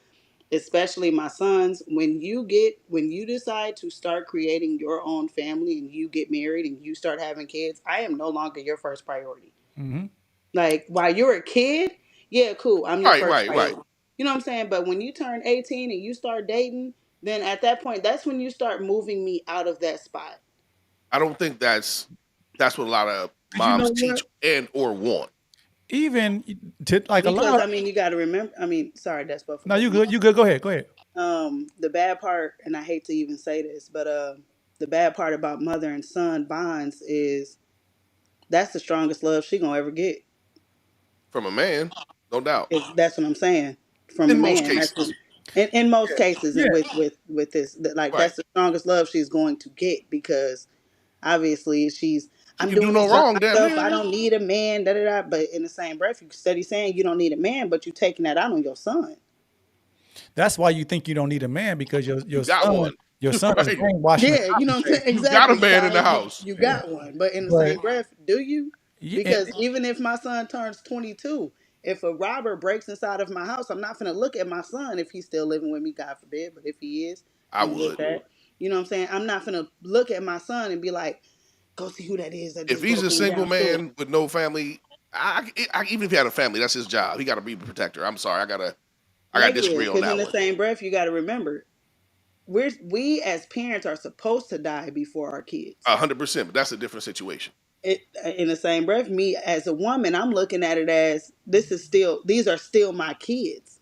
especially my sons. When you decide to start creating your own family and you get married and you start having kids, I am no longer your first priority. Hmm. Like while you're a kid, yeah, cool, I'm your Right, first right, right. priority. You know what I'm saying? But when you turn 18 and you start dating, then at that point, that's when you start moving me out of that spot. I don't think that's what a lot of You know moms teach what? and or want. Even to like a lot Because of I mean, you got to remember. I mean, sorry, that's but for no, you cutting you good, you good. Go ahead, go ahead. off. The bad part, and I hate to even say this, but the bad part about mother and son bonds is that's the strongest love she gonna ever get. From a man, no doubt. That's what I'm saying. From a In most man, that's what. cases. In most cases, Yeah, and with this, like Right. that's the strongest love she's going to get because obviously she's. She I'm can do doing no this by wrong, damn myself. near, I nigga. don't need a man. Da da da. But in the same breath, you steady saying you don't need a man, but you taking that out on your son. that's why you think you don't need a man because You got one. Your son is Right. brainwashing Yeah, the you know what I'm saying? conversation. You got a Exactly. man in the Kyle, house. you Yeah. got one. But in the But same breath, do you? yeah, Because even if my son turns 22, if a robber breaks inside of my house, I'm not going to look at my son if he's still living with me, God forbid. But if he is, I I'm with would. that. You know what I'm saying? I'm not going to look at my son and be like, go see who that is that If just he's broke a in single downstairs. man with no family, even if he had a family, that's his job. He got to be the protector. I'm sorry, I gotta Negative. disagree on Because in that the one. same breath, you got to remember, we as parents are supposed to die before our kids. 100%, but that's a different situation. It, in the same breath, me as a woman, I'm looking at it as these are still my kids.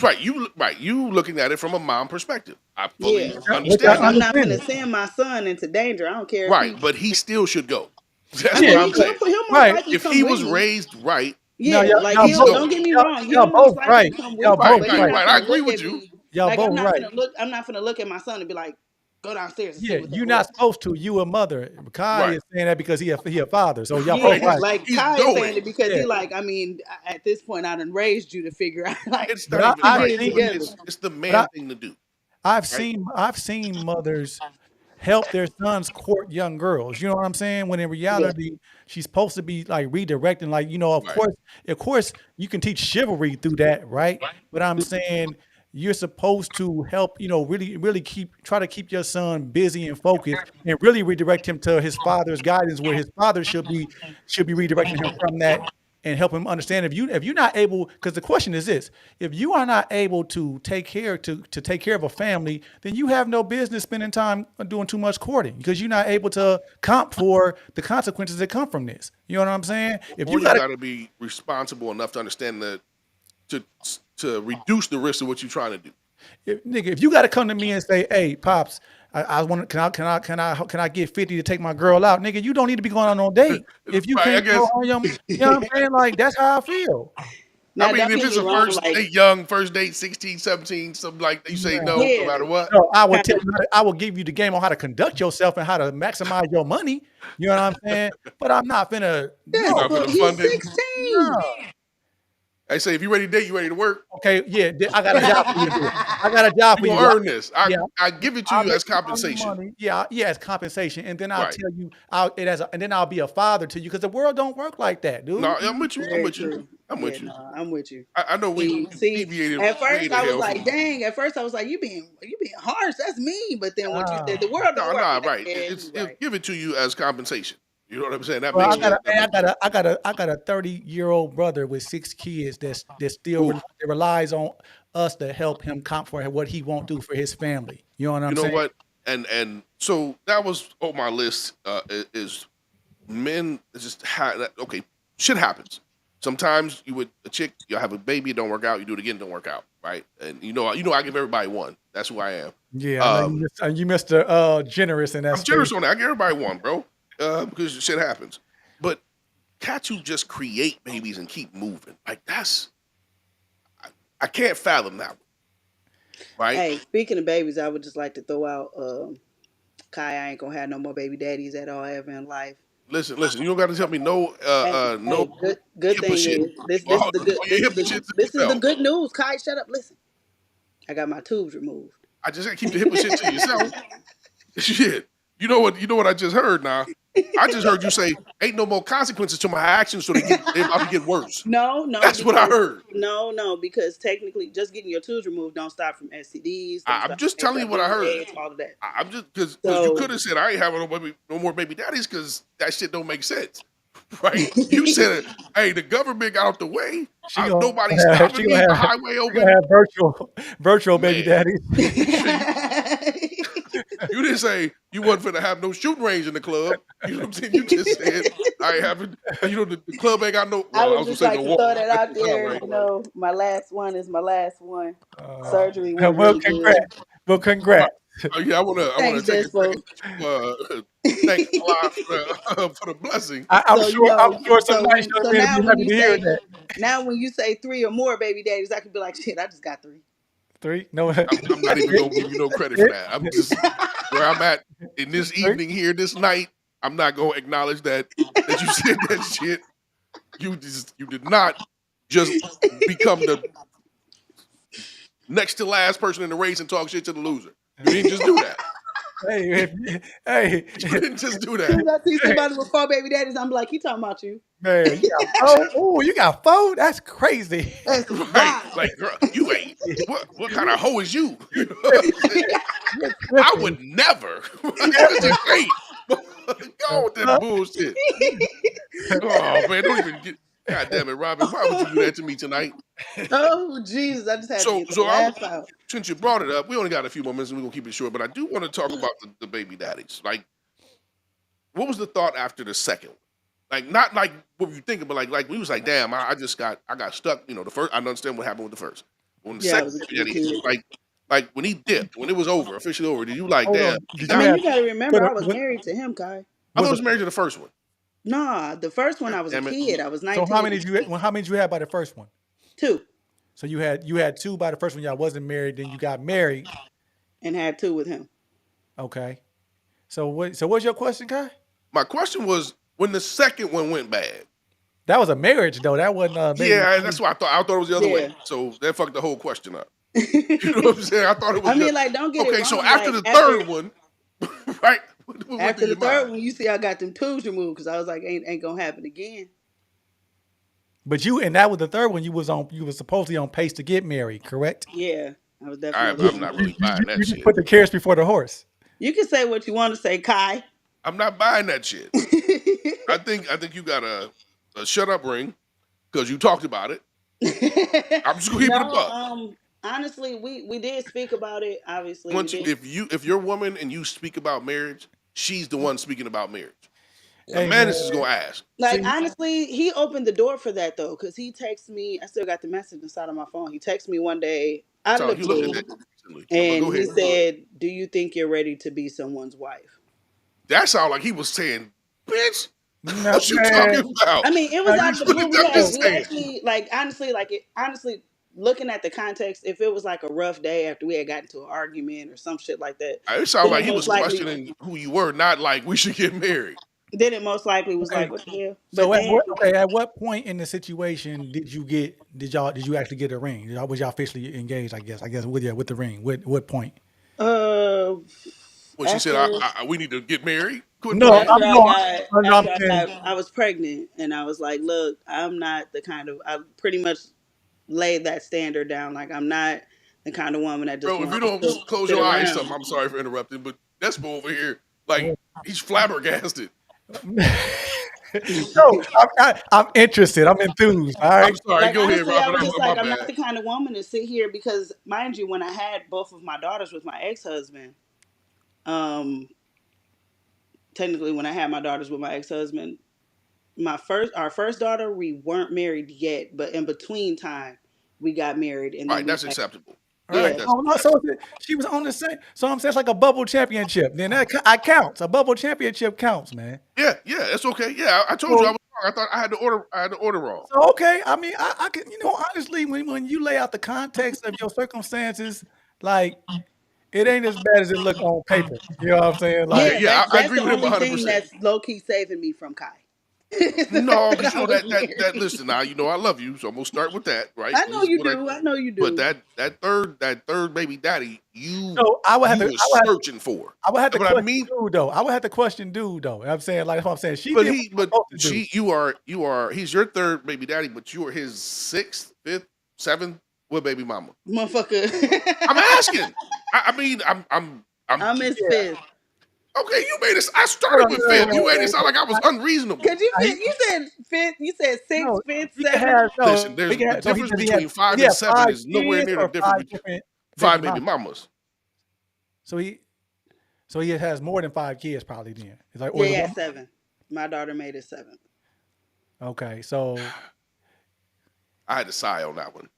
Right, you looking at it from a mom perspective. I fully Yeah, which I because understand I'm that. not understand gonna it. send my son into danger. I don't care if Right, he. but he still should go. That's I what mean, Yeah, I'm saying. he'll most right. likely If come he with was me. raised right, No, Yeah, like y'all he should he'll. both Don't go. get me y'all, wrong. y'all He'll most both likely right. come Y'all with me, both Right, but he's right, right. not right. I gonna agree look with at you. me. Y'all Like both right. I'm not gonna look at my son and be like, go downstairs and see Yeah, what that you're not was. supposed to. You a mother. Kai Right, is saying that because he a father. So y'all both right. Yeah, right. like He's Kai is saying going. it because Yeah. he like. I mean, at this point, I done raised you to figure out like It's But not even to I've get right. it seen together. It's the but man thing to do. Right. I've seen mothers help their sons court young girls. You know what I'm saying? When in Yeah. reality, she's supposed to be like redirecting. Like, Right. of course, you can teach chivalry through that, right? But I'm saying you're supposed to help, really, really try to keep your son busy and focused and really redirect him to his father's guidance where his father should be redirecting him from that and help him understand if you're not able, because the question is this: if you are not able to take care of a family, then you have no business spending time doing too much courting because you're not able to comp for the consequences that come from this. You know what I'm saying? If Or you you got to got to be responsible enough to understand that to to reduce the risk of what you're trying to do. if you got to come to me and say, "Hey, pops, I want can I get 50 to take my girl out?" Nigga, you don't need to be going on no date if you Right. I can't go guess. on your. You know what I'm saying? Like that's how I feel. I Now, mean, don't if get it's me a wrong. first Like, date, young first date, 16, 17, something like that, you say no, no yeah, matter what. No, I will tell you. I will give you the game on how to conduct yourself and how to maximize your money. You know what I'm saying? But I'm not finna. You're yes, No, not but gonna he's fund it. 16. no. I say, if you're ready to date, you ready to work. Okay, yeah, I got a job for you to do. I got a job for You're you. gonna earn this. Yeah, I give it to I'll you make as you all your compensation. money. Yeah, yeah, as compensation, and then I'll Right. tell you, and then I'll be a father to you because the world don't work like that, No, dude. I'm with you. I'm Very with you. true. I'm Yeah, with you. no, I'm with you. I know we See, deviated at way first to I was hell like, from. dang. At first I was like, you being harsh. That's me. But then once you Ah. said the world No, don't work no, like right. that, It's you're it'll right. give it to you as compensation. You know what I'm saying? That Well, makes Yeah. that makes sense. I got a 30-year-old brother with 6 kids that still Oof. that relies on us to help him comp for what he won't do for his family. You know what You I'm know saying? what? And so that was on my list. Is men just okay? Shit happens. Sometimes you with a chick, you have a baby, it don't work out. You do it again, it don't work out, right? And I give everybody one. That's who I am. Yeah, I know Um, you Mr. Generous in that I'm generous space. on that. I give everybody one, bro, because shit happens. But cats who just create babies and keep moving, like I can't fathom that one, right? Hey, speaking of babies, I would just like to throw out Kai. I ain't gonna have no more baby daddies at all ever in life. Listen. You don't got to tell me no, no Hey, good HIPAA thing shit. is Keep all your HIPAA shit to this is the yourself. good news. Kai, shut up. Listen, I got my tubes removed. I just gotta keep the HIPAA shit to yourself. Shit. You know what I just heard now? I just heard you say ain't no more consequences to my actions, so they about to get worse. No, That's what I because heard. no, because technically, just getting your tubes removed don't stop from STDs, don't I'm stop just from telling you what I HIV, heard. AIDS, all of that. I'm just because you So could have said I ain't having no more baby daddies because that shit don't make sense, right? You said, hey, the government got out the way. She gonna Nobody's have stopping me. The highway she gonna open. have virtual baby Man, daddies. you didn't say you wasn't finna have no shooting range in the club. You know what I'm saying? You just said I ain't having. The club ain't got no. I Well, I would was gonna just say like no to wall. throw that That out don't sound there. right. My last one is my last one. Uh, Surgery went well, really good. congrats. Well, congrats. Yeah, I wanna Thanks, take a Despo. second to thank Allah for for the blessing. I'm So sure. I'm sure some nice young so men now will be when happy you to hear say that. three or more baby daddies, I could be like, shit, I just got three. 3. No. I'm not even gonna give you no credit for that. I'm just where I'm at in this evening here, this night. I'm not gonna acknowledge that you said that shit. You did not just become the next to last person in the race and talk shit to the loser. You didn't just do that. hey, You didn't just do As soon that. as I see somebody with 4 baby daddies, I'm like, he talking about you. man, you got four? Oh, you got four? That's crazy. That's Right. wild. Like, girl, you ain't. What kind of hoe is you? You know what You're I'm saying? I tripping. would never. Just ain't. Go with that bullshit. Oh man, don't even get. God damn it, Robin. Why would you do that to me tonight? Oh Jesus! I just had to So, get the so I laugh out. since you brought it up, we only got a few more minutes and we're gonna keep it short. But I do want to talk about the baby daddies. Like, what was the thought after the second one? Like, not like what were you thinking, but like we was like, damn, I got stuck. You know, the first I understand what happened with the first. When the Yeah, I second was a baby daddy, kid. like when he dipped, when it was over, officially over, did you like, Hold damn, on. he Did I you got mean, have you got to remember, but I was married to him, Kai. I thought was he a was married to the first one. Nah, the first one God I was a damn it. kid. I was so 19. how many did you how many did you have by the first one? Two, So you had two by the first one. Y'all wasn't married. Then you got married. and had two with him. Okay. So what's your question, Kai? My question was when the second one went bad. That was a marriage though. That wasn't a baby. Yeah, that's what I thought. I thought it was the other way. Yeah. So that fucked the whole question up. You know what I'm saying? I thought it was I mean, just like, don't get it okay. So wrong. after Like the third one, right? What went through after the your third mind? one, you see, I got them tubes removed because I was like, ain't gonna happen again. But and that was the third one. You was supposedly on pace to get married, correct? Yeah, I was I'm, definitely I'm on not that. really buying that You just shit. put the carriage before the horse. You can say what you want to say, Kai. I'm not buying that shit. I think you got a shut up ring because you talked about it. I'm just gonna keep it a No, buck. honestly, we did speak about it. Obviously, we Once did. if you're a woman and you speak about marriage, she's the one speaking about marriage. A Hey man man, is gonna ask. Like see, honestly, he opened the door for that though, because he texted me. I still got the message inside of my phone. He texted me one day out of Sound the like you looked at blue, that recently. But and go he ahead. said, "Do you think you're ready to be someone's wife?" That sounded like he was saying, "Bitch, no, what you man. talking about?" I mean, it Now was out of the What blue. did that just We say? actually like honestly looking at the context. If it was like a rough day after we had gotten into an argument or some shit like that, It sounded then like it he was most likely questioning who you were, not like we should get married. was like, Okay. "What the hell?" But So then at what point in the situation did you actually get a ring? Was y'all officially engaged? I guess with the ring. What point? uh When she said, after "We need to get married," quit No, playing. I'm no, I'm saying I was pregnant and I was like, look, I'm not the kind of I pretty much laid that standard down. Like I'm not the kind of woman that just Bro, if you wants don't to close sit your eyes, around. something. I'm sorry for interrupting, but Despo over here, like he's flabbergasted. no, I'm interested. I'm enthused. All I'm right. sorry. Like Go ahead, honestly, I Robin. was just My like, I'm not bad. the kind of woman to sit here because mind you, when I had both of my daughters with my ex husband, um, technically when I had my daughters with my ex husband, our first daughter, we weren't married yet, but in between time we got married and then Right, we that's had, acceptable. All I right. think yeah. that's Oh, no, so she was on the same. So I'm saying it's like a bubble championship. Then I counts. A bubble championship counts, man. yeah, it's okay. Yeah, I told you I So, was wrong. I thought I had the order wrong. so okay. I mean, I can, honestly, when you lay out the context of your circumstances, like it ain't as bad as it look on paper. You know what I'm saying? Okay, Like, Yeah, yeah, I that's agree the with him only thing 100%. that's low key saving me from Kai. It's the fact No, that because I was married. listen now, I love you, so I'm gonna start with that, right? I This know is you what I do. I know you but do. that third baby daddy, so you was searching for. I would have to But I question mean, dude though. I would have to question dude though. You know what I'm saying, like, that's what I'm saying, she but did what he she was but supposed to do. she you are he's your third baby daddy, but you are his sixth, fifth, seventh, what baby mama? Motherfucker. I'm asking. I mean, I'm I'm his Yeah. fifth. okay, you made this. I Hold started on, with wait, fifth. wait, You wait, made it wait, sound like I was unreasonable. Cause you wait. said you said fifth, you said sixth, No, fifth, he can seventh. have Listen, no. there's He can the have, so difference he had between 5 he and had 7 five is nowhere kids near the or difference five between different baby 5 baby mamas. mamas. So he has more than five kids probably then. It's like or Yeah, is it yeah, one? seven. My daughter made it seventh. Okay, so I had to sigh on that one.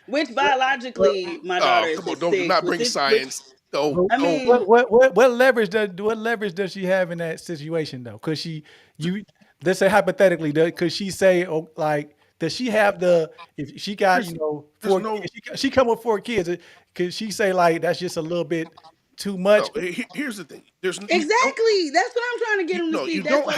Which what biologically my daughter Oh, is come on! his Don't do sixth, not bring which science. Don't what I don't. mean, what leverage does she have in that situation though? Could she you let's say hypothetically, could she say, oh, like, does she have the if she got There's there's four no kids, she come with four kids, could she say like that's just a little bit too much? no. Here's the thing. There's you don't exactly. That's what I'm trying to get you him to no. see. That's what like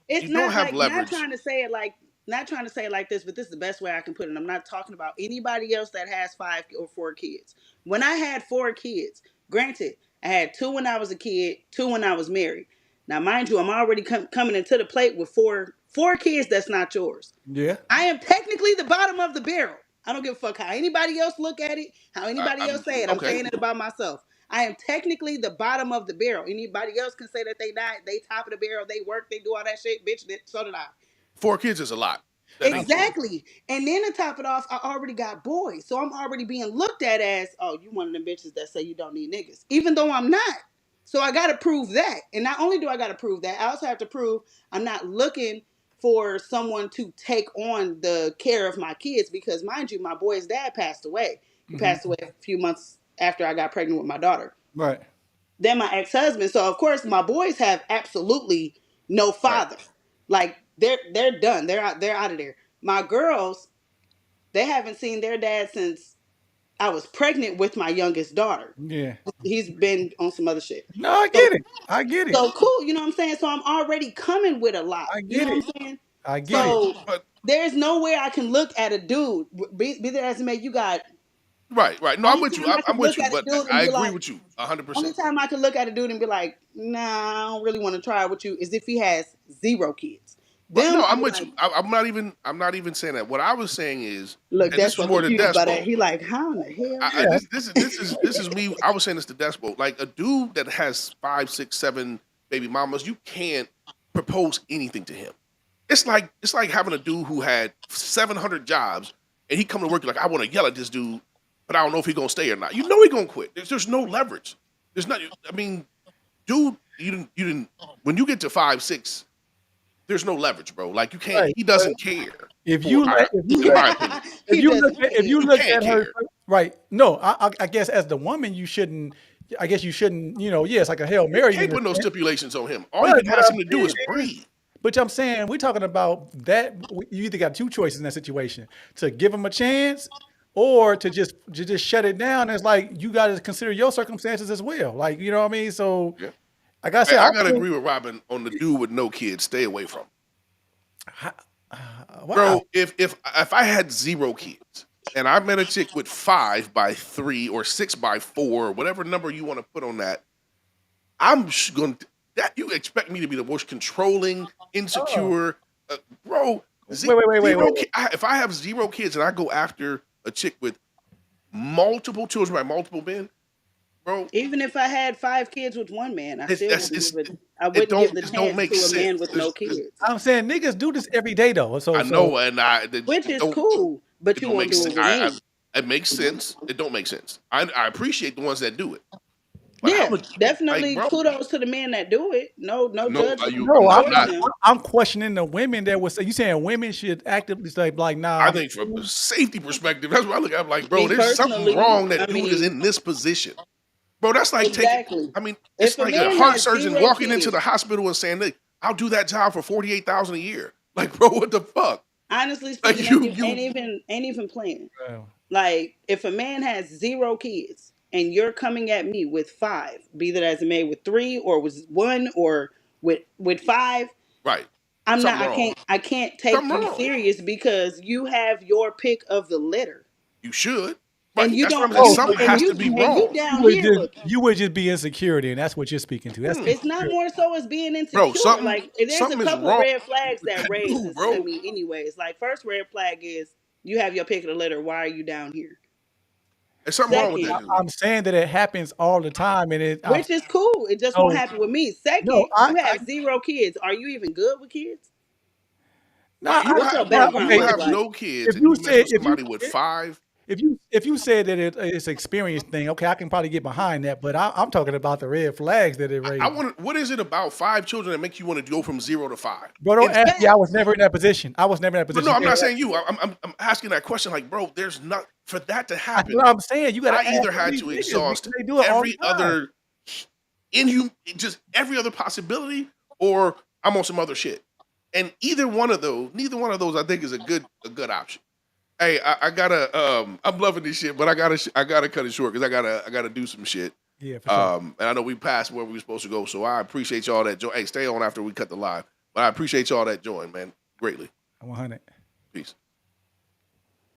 You it's don't not have like leverage. not trying to say it like this, but this is the best way I can put it. I'm not talking about anybody else that has 5 or 4 kids. When I had 4 kids, granted, I had 2 when I was a kid, 2 when I was married. Now, mind you, I'm already coming into the plate with four kids that's not yours. Yeah. I am technically the bottom of the barrel. I don't give a fuck how anybody else look at it, how anybody else I'm say it. I'm okay. saying it about myself. I am technically the bottom of the barrel. Anybody else can say that they not. They top of the barrel. They work. They do all that shit. Bitch, so did I. 4 kids is a lot. That ain't true. Exactly. And then to top it off, I already got boys. So I'm already being looked at as, oh, you one of them bitches that say you don't need niggas. Even though I'm not. So I got to prove that. And not only do I got to prove that, I also have to prove I'm not looking for someone to take on the care of my kids. Because mind you, my boy's dad passed away. He passed away a few months after I got pregnant with my daughter. Right. Then my ex-husband. So of course my boys have absolutely no father. Right. Like they're done. They're out of there. My girls, they haven't seen their dad since I was pregnant with my youngest daughter. Yeah. He's been on some other shit. No, I So get it. I get it. so cool, you know what I'm saying? So I'm already coming with a lot. I You get know it. what I'm saying? I get it. So But there's nowhere I can look at a dude. Be there as a man, you got right. No, I'm only with you. time I I'm can with look you. at a But dude and I be agree like, with you only 100%. time I can look at a dude and be like, nah, I don't really want to try with you is if he has 0 kids. But Them, no, I'm I'm with like, you. I'm not even saying that. What I was saying is, look, and this that's was so more to confused by that. Despo. He like, how in the hell? Yeah. This is me. I was saying this to Despo. Like a dude that has 5, 6, 7 baby mamas, you can't propose anything to him. It's like having a dude who had 700 jobs and he come to work like I want to yell at this dude, but I don't know if he gonna stay or not. You know he gonna quit. There's no leverage. There's not. I mean, dude, you didn't. When you get to 5, 6, there's no leverage, bro. Like you can't. Right. He But doesn't care. if For you my, let if you in let my opinion, He doesn't care. if you he look can't at her care. right, no, I guess as the woman you shouldn't. I guess you shouldn't. Yeah, it's like a Hail You Mary in can't a put no sense. stipulations on him. All you Right, can but ask I'm him to do saying is breathe. But I'm saying we're talking about that. You either got 2 choices in that situation: to give him a chance, or to just shut it down. It's like you got to consider your circumstances as well. Like you know what I mean. So, Yeah. like I Hey, said, I I gotta think agree with Robin on the dude with no kids. Stay away from him. wow. Bro, if I had 0 kids and I met a chick with 5 by 3 or 6 by 4, or whatever number you want to put on that, I'm going to that you expect me to be the most controlling, Oh, insecure, bro. wait. If I have 0 kids and I go after a chick with multiple children by multiple men, bro, Even if I had 5 kids with one man, I it's still that's wouldn't it's give it. I it wouldn't give don't the it don't chance make to a man sense. with no kids, I'm saying niggas do this every day though. So I so know, and which is don't cool. But it you don't won't make do sense. it with me. It makes sense. It don't make sense. I appreciate the ones that do it, but I Yeah, would like, definitely. bro. Kudos to the men that do it. No No, judgment I'm no, not. I'm towards not. them. I'm questioning the women that would say you saying women should actively say like nah. I think from a safety perspective, that's what I look at. I'm like, bro, Me there's something personally, wrong. That I dude is mean, in this position, bro. That's like taking. exactly. I mean, it's If a like a man heart has surgeon 0 walking into kids, the hospital and saying, "Look, I'll do that job for 48,000 a year." Like, bro, what the fuck? honestly Like speaking, you, ain't even playing. Well, Like if a man has 0 kids and you're coming at me with 5, be that as a man with 3 or with 1 or with 5, right? I'm not. Something wrong. I can't take Something you wrong. serious because you have your pick of the litter, You should. and Right. you That's what don't. I'm saying. oh, Something has to be And you wrong, down here looking. you would just be insecurity, and that's what you're speaking to. That's It's not insecurity. more so as being bro. insecure. Something Like there's a something is couple wrong red flags with that that dude, raises to bro. me, anyways. Like first red flag is you have your pick of the litter. Why are you down here? There's something wrong with Second, that dude. I'm saying that it happens all the time, and I'm which is cool. It just won't so happen with me. no, Second, you have 0 kids. Are you even good with kids? no, You What's your no. background you Okay, look have like? no kids if and you you mess said with somebody with 5. if you said that it's an experience thing, okay, I can probably get behind that. But I'm talking about the red flags that it I raises. want to. What is it about 5 children that make you want to go from 0 to 5? Bro, don't ask me. I was Facts. never in that position. I was never in that But no, position. I'm You not can't saying you. I'm asking that question. Like, bro, there's not for that to ask- happen. what I'm saying. You got I to ask either some of had these to niggas because exhaust they do it all the every time. other just every other possibility, or I'm on some other shit. And neither one of those, I think is a good option. Hey, I gotta. I'm loving this shit, but I gotta cut it short because I gotta do some shit. Yeah, for sure. And I know we passed where we were supposed to go, so I appreciate y'all that join. Hey, stay on after we cut the live, but I appreciate y'all that join, man, greatly. 100. Peace.